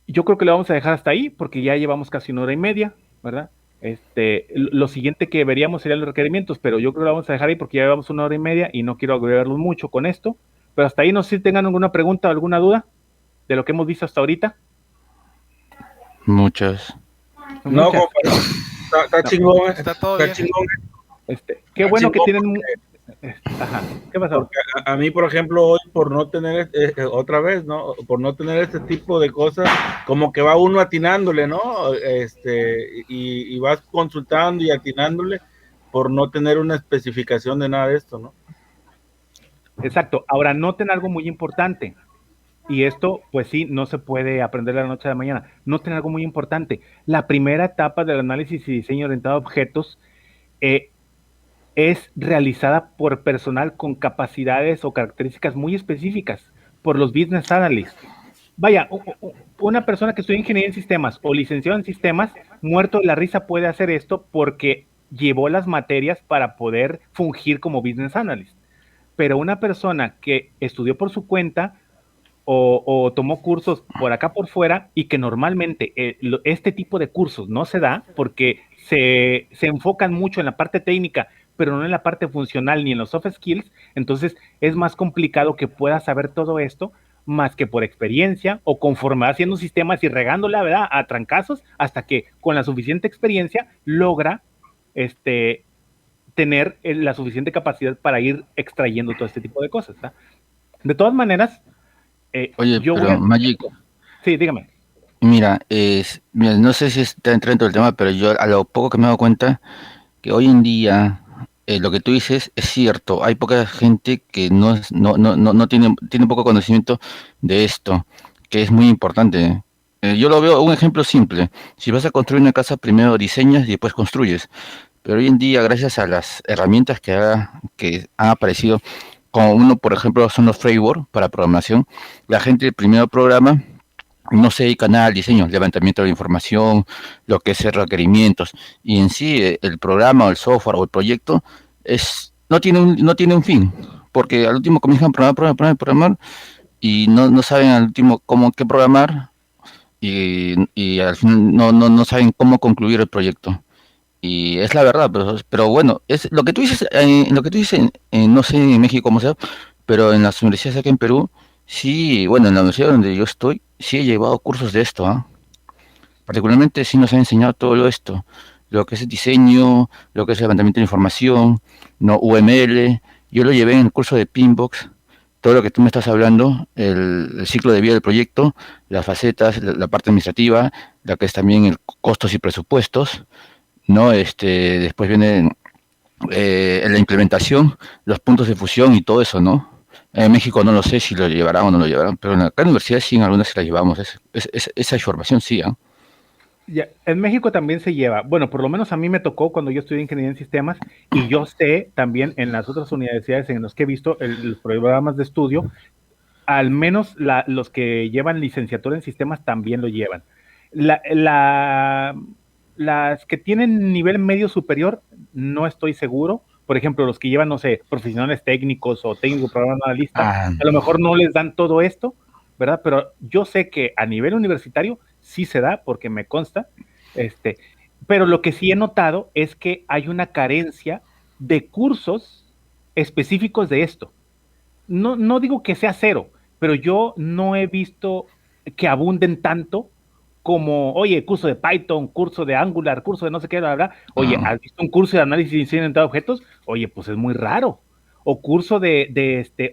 S2: yo creo que lo vamos a dejar hasta ahí porque ya llevamos casi 1 hora y media, ¿verdad? Lo siguiente que veríamos serían los requerimientos, pero yo creo que lo vamos a dejar ahí porque ya llevamos 1 hora y media y no quiero agregarlos mucho con esto. Pero hasta ahí no sé si tengan alguna pregunta o alguna duda. de lo que hemos visto hasta ahorita?
S5: Muchas.
S3: No,
S2: Muchas.
S3: compadre, está chingón.
S6: Está todo
S3: Está
S6: bien.
S3: chingón.
S2: Qué bueno que
S3: chingón,
S2: tienen. Ajá. ¿Qué pasó?
S3: Porque a mí, por ejemplo, hoy por no tener, otra vez, ¿no? Por no tener este tipo de cosas, como que va uno atinándole, ¿no? Y vas consultando y atinándole por no tener una especificación de nada de esto, ¿no?
S2: Exacto. Ahora, noten algo muy importante. Y esto, pues sí, no se puede aprender de la noche a la mañana. Noten algo muy importante. La primera etapa del análisis y diseño orientado a objetos es realizada por personal con capacidades o características muy específicas, por los business analysts. Vaya, una persona que estudia ingeniería en sistemas o licenciado en sistemas, muerto de la risa puede hacer esto porque llevó las materias para poder fungir como business analyst. Pero una persona que estudió por su cuenta o tomó cursos por acá por fuera y que normalmente este tipo de cursos no se da porque se enfocan mucho en la parte técnica, pero no en la parte funcional ni en los soft skills, entonces es más complicado que pueda saber todo esto más que por experiencia o conforme haciendo sistemas y regándola, ¿verdad? A trancazos hasta que con la suficiente experiencia logra tener la suficiente capacidad para ir extrayendo todo este tipo de cosas, ¿verdad? De todas maneras,
S5: Oye,
S2: yo
S5: pero Magic,
S2: Sí, dígame.
S5: mira, mira, no sé si está dentro del tema, pero yo a lo poco que me he dado cuenta que hoy en día lo que tú dices es cierto. Hay poca gente que no tiene poco conocimiento de esto, que es muy importante. Yo lo veo un ejemplo simple. Si vas a construir una casa, primero diseñas y después construyes. Pero hoy en día, gracias a las herramientas que han aparecido, como uno, por ejemplo, son los frameworks para programación, la gente primero programa, no se dedica nada al diseño, levantamiento de información, lo que es requerimientos, y en sí el programa o el software o el proyecto no tiene un fin, porque al último comienzan a programar, y no saben al último qué programar, y al final no saben cómo concluir el proyecto. Y es la verdad, pero bueno, es lo que tú dices no sé en México cómo sea, pero en las universidades aquí en Perú, sí, bueno, en la universidad donde yo estoy, sí he llevado cursos de esto, ¿ah? Particularmente sí nos han enseñado todo esto, lo que es el diseño, lo que es el levantamiento de información, no UML, yo lo llevé en el curso de Pinbox, todo lo que tú me estás hablando, el ciclo de vida del proyecto, las facetas, la parte administrativa, la que es también el costos y presupuestos, ¿no? Después viene la implementación, los puntos de fusión y todo eso, ¿no? En México no lo sé si lo llevarán o no lo llevarán, pero en la universidad sí, en algunas se la llevamos. Esa información sí, ¿ah?
S2: Ya, en México también se lleva, bueno, por lo menos a mí me tocó cuando yo estudié ingeniería en sistemas y yo sé también en las otras universidades en las que he visto los programas de estudio, al menos los que llevan licenciatura en sistemas también lo llevan. Las que tienen nivel medio superior, no estoy seguro. Por ejemplo, los que llevan, no sé, profesionales técnicos o técnicos programa analista,
S5: Ah,
S2: a lo mejor no les dan todo esto, ¿verdad? Pero yo sé que a nivel universitario sí se da, porque me consta. Pero lo que sí he notado es que hay una carencia de cursos específicos de esto. No digo que sea cero, pero yo no he visto que abunden tanto como, oye, curso de Python, curso de Angular, curso de no sé qué, la verdad. Oye,
S5: ah,
S2: ¿has visto un curso de análisis y diseño orientado a objetos? Oye, pues es muy raro. O curso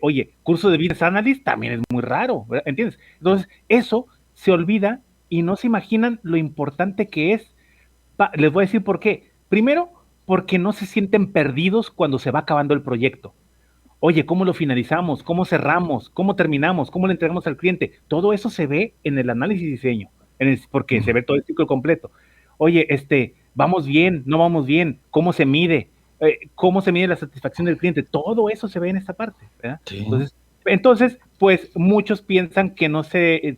S2: oye, curso de Business Analyst también es muy raro, ¿verdad? ¿Entiendes? Entonces, eso se olvida y no se imaginan lo importante que es. Les voy a decir por qué. Primero, porque no se sienten perdidos cuando se va acabando el proyecto. Oye, ¿cómo lo finalizamos? ¿Cómo cerramos? ¿Cómo terminamos? ¿Cómo le entregamos al cliente? Todo eso se ve en el análisis y diseño, porque se ve todo el ciclo completo. Oye, ¿vamos bien? ¿No vamos bien? ¿Cómo se mide? ¿Cómo se mide la satisfacción del cliente? Todo eso se ve en esta parte, ¿verdad?
S5: sí.
S2: Entonces, pues muchos piensan que no se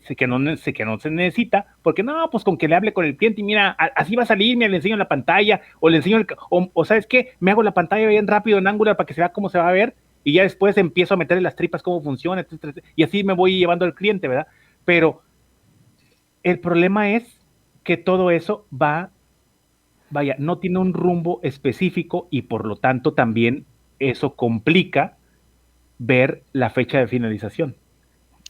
S2: necesita, porque no, pues con que le hable con el cliente y mira, así va a salir, mira, le enseño la pantalla, o le enseño, o ¿sabes qué? Me hago la pantalla bien rápido en Angular para que se vea cómo se va a ver, y ya después empiezo a meterle las tripas cómo funciona, etcétera, etcétera, y así me voy llevando al cliente, ¿verdad? Pero el problema es que todo eso no tiene un rumbo específico y por lo tanto también eso complica ver la fecha de finalización.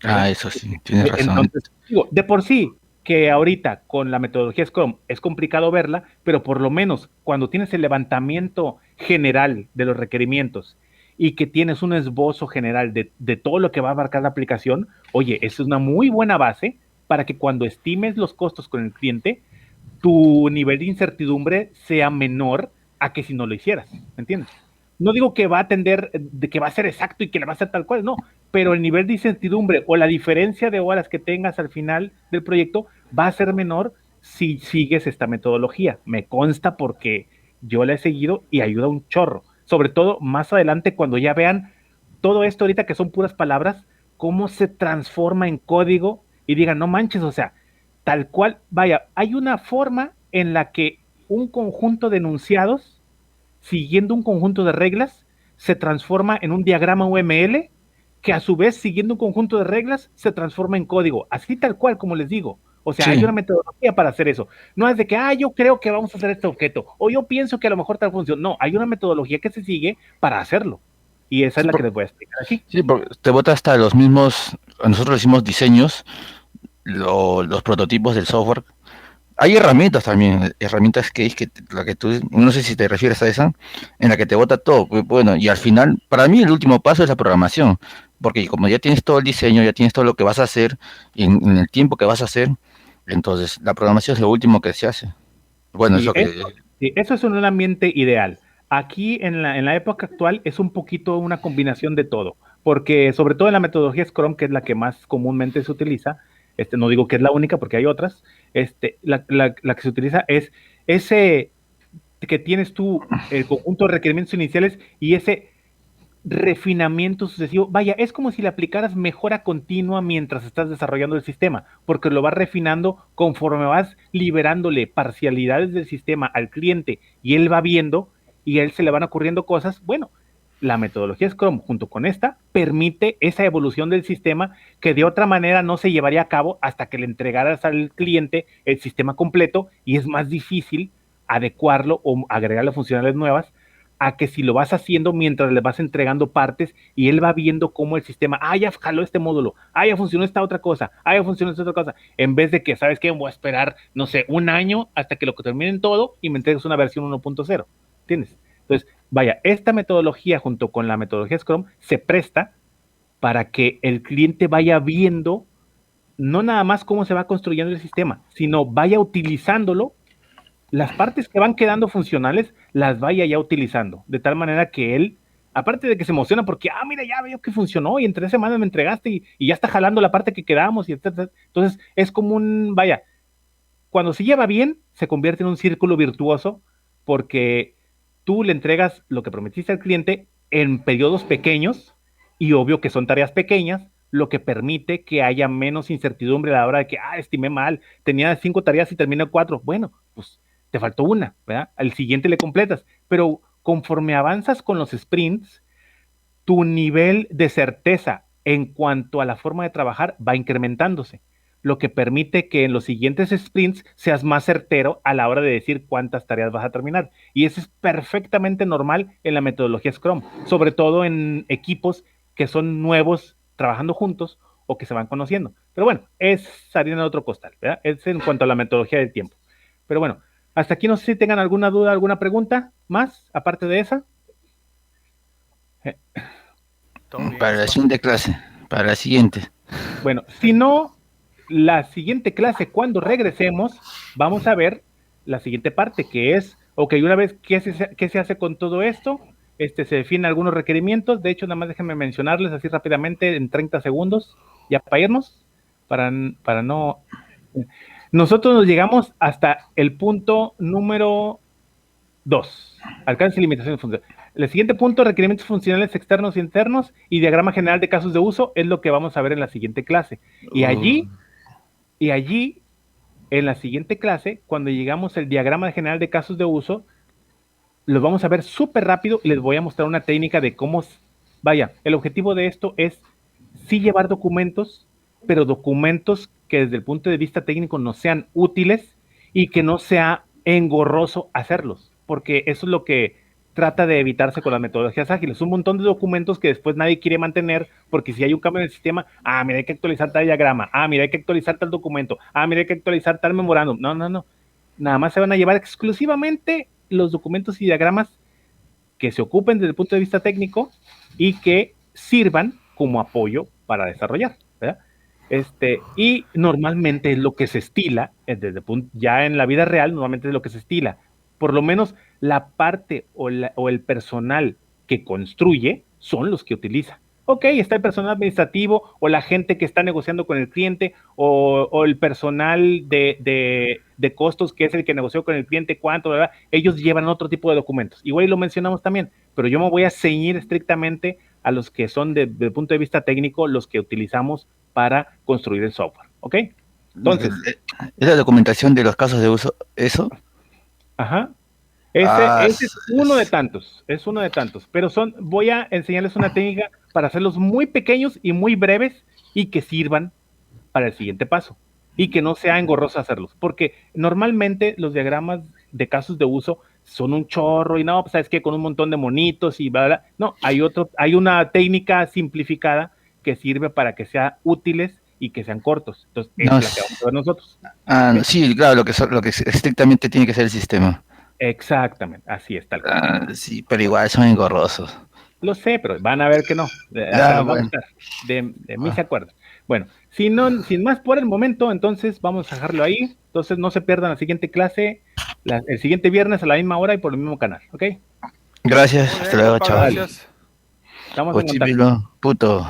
S5: Ah, eso sí, tienes razón.
S2: Entonces, digo, de por sí, que ahorita con la metodología Scrum es complicado verla, pero por lo menos cuando tienes el levantamiento general de los requerimientos y que tienes un esbozo general de todo lo que va a abarcar la aplicación, oye, es una muy buena base para que cuando estimes los costos con el cliente, tu nivel de incertidumbre sea menor a que si no lo hicieras, ¿me entiendes? No digo que va a tender, de que va a ser exacto y que le va a ser tal cual, no, pero el nivel de incertidumbre o la diferencia de horas que tengas al final del proyecto va a ser menor si sigues esta metodología. Me consta porque yo la he seguido y ayuda un chorro. Sobre todo más adelante cuando ya vean todo esto ahorita que son puras palabras, cómo se transforma en código y digan, no manches, o sea, tal cual, vaya, hay una forma en la que un conjunto de enunciados, siguiendo un conjunto de reglas, se transforma en un diagrama UML, que a su vez, siguiendo un conjunto de reglas, se transforma en código. Así tal cual, como les digo. O sea,
S5: Sí.
S2: hay una metodología para hacer eso. No es de que, yo creo que vamos a hacer este objeto, o yo pienso que a lo mejor tal función. No, hay una metodología que se sigue para hacerlo. Y esa es la que les voy a explicar aquí.
S5: Sí, porque te bota hasta los mismos, nosotros hicimos diseños, los prototipos del software. Hay herramientas también, herramientas la que tú, no sé si te refieres a esa, en la que te bota todo. Bueno, y al final, para mí el último paso es la programación, porque como ya tienes todo el diseño, ya tienes todo lo que vas a hacer, en el tiempo que vas a hacer, entonces la programación es lo último que se hace. Bueno,
S2: Sí,
S5: eso que...
S2: sí, eso es un ambiente ideal. Aquí en la época actual es un poquito una combinación de todo, porque sobre todo en la metodología Scrum, que es la que más comúnmente se utiliza, no digo que es la única porque hay otras, la que se utiliza es ese que tienes tú, el conjunto de requerimientos iniciales y ese refinamiento sucesivo. Vaya, es como si le aplicaras mejora continua mientras estás desarrollando el sistema, porque lo vas refinando conforme vas liberándole parcialidades del sistema al cliente y él va viendo y a él se le van ocurriendo cosas. Bueno, la metodología Scrum junto con esta permite esa evolución del sistema que de otra manera no se llevaría a cabo hasta que le entregaras al cliente el sistema completo y es más difícil adecuarlo o agregarle funcionalidades nuevas a que si lo vas haciendo mientras le vas entregando partes y él va viendo cómo el sistema, ya jaló este módulo, ya funcionó esta otra cosa, ya funcionó esta otra cosa, en vez de que, ¿sabes qué? Voy a esperar, no sé, un año hasta que lo terminen todo y me entregues una versión 1.0, ¿entiendes? Entonces, vaya, esta metodología junto con la metodología Scrum se presta para que el cliente vaya viendo no nada más cómo se va construyendo el sistema, sino vaya utilizándolo, las partes que van quedando funcionales las vaya ya utilizando, de tal manera que él, aparte de que se emociona porque, mira, ya veo que funcionó y en 3 semanas me entregaste y ya está jalando la parte que quedamos y etcétera. Entonces es como vaya, cuando se lleva bien, se convierte en un círculo virtuoso porque tú le entregas lo que prometiste al cliente en periodos pequeños y obvio que son tareas pequeñas, lo que permite que haya menos incertidumbre a la hora de que, estimé mal, tenía 5 tareas y terminé 4. Bueno, pues te faltó una, ¿verdad? Al siguiente le completas, pero conforme avanzas con los sprints, tu nivel de certeza en cuanto a la forma de trabajar va incrementándose, lo que permite que en los siguientes sprints seas más certero a la hora de decir cuántas tareas vas a terminar. Y eso es perfectamente normal en la metodología Scrum, sobre todo en equipos que son nuevos trabajando juntos o que se van conociendo. Pero bueno, es harina de otro costal, ¿verdad? Es en cuanto a la metodología del tiempo. Pero bueno, hasta aquí no sé si tengan alguna duda, alguna pregunta más, aparte de esa.
S5: Para la siguiente clase, para la siguiente.
S2: Bueno, si no, la siguiente clase, cuando regresemos, vamos a ver la siguiente parte, que es, una vez, ¿qué se hace con todo esto? Se definen algunos requerimientos. De hecho, nada más déjenme mencionarles así rápidamente en 30 segundos, ya para irnos, para no... Nosotros nos llegamos hasta el punto número 2, alcance y limitaciones funcionales. El siguiente punto, requerimientos funcionales externos y internos y diagrama general de casos de uso, es lo que vamos a ver en la siguiente clase. Y allí, en la siguiente clase, cuando llegamos al diagrama general de casos de uso, los vamos a ver súper rápido y les voy a mostrar una técnica de cómo, vaya, el objetivo de esto es sí llevar documentos, pero documentos que desde el punto de vista técnico nos sean útiles y que no sea engorroso hacerlos, porque eso es lo que trata de evitarse con las metodologías ágiles. Un montón de documentos que después nadie quiere mantener, porque si hay un cambio en el sistema, mira, hay que actualizar tal diagrama, mira, hay que actualizar tal documento, mira, hay que actualizar tal memorándum. No. Nada más se van a llevar exclusivamente los documentos y diagramas que se ocupen desde el punto de vista técnico y que sirvan como apoyo para desarrollar, ¿verdad? Y normalmente es lo que se estila, ya en la vida real, normalmente es lo que se estila. Por lo menos la parte o el personal que construye son los que utiliza. Ok, está el personal administrativo o la gente que está negociando con el cliente o el personal de costos que es el que negoció con el cliente, cuánto, ¿verdad? Ellos llevan otro tipo de documentos. Igual lo mencionamos también, pero yo me voy a ceñir estrictamente a los que son desde el punto de vista técnico los que utilizamos para construir el software, ¿ok? Entonces,
S5: ¿esa documentación de los casos de uso, eso?
S2: Ajá. Ese es uno de tantos, pero voy a enseñarles una técnica para hacerlos muy pequeños y muy breves y que sirvan para el siguiente paso y que no sea engorroso hacerlos, porque normalmente los diagramas de casos de uso son un chorro y no, pues sabes que con un montón de monitos y bla, bla. No, hay una técnica simplificada que sirve para que sean útiles y que sean cortos. Entonces, esa es la que vamos a ver nosotros.
S5: Sí, claro, lo que estrictamente tiene que ser el sistema.
S2: Exactamente, así está el cual.
S5: Sí, pero igual son engorrosos.
S2: Lo sé, pero van a ver que no.
S5: Bueno.
S2: De mí se acuerdan. Bueno, sin más por el momento, entonces vamos a dejarlo ahí. Entonces no se pierdan la siguiente clase, el siguiente viernes a la misma hora y por el mismo canal, ¿ok?
S5: Gracias,
S6: Muy
S5: hasta
S6: bien,
S5: luego,
S6: compa,
S5: chaval.
S6: gracias.
S2: Estamos en contacto.
S5: Ochipilo, puto.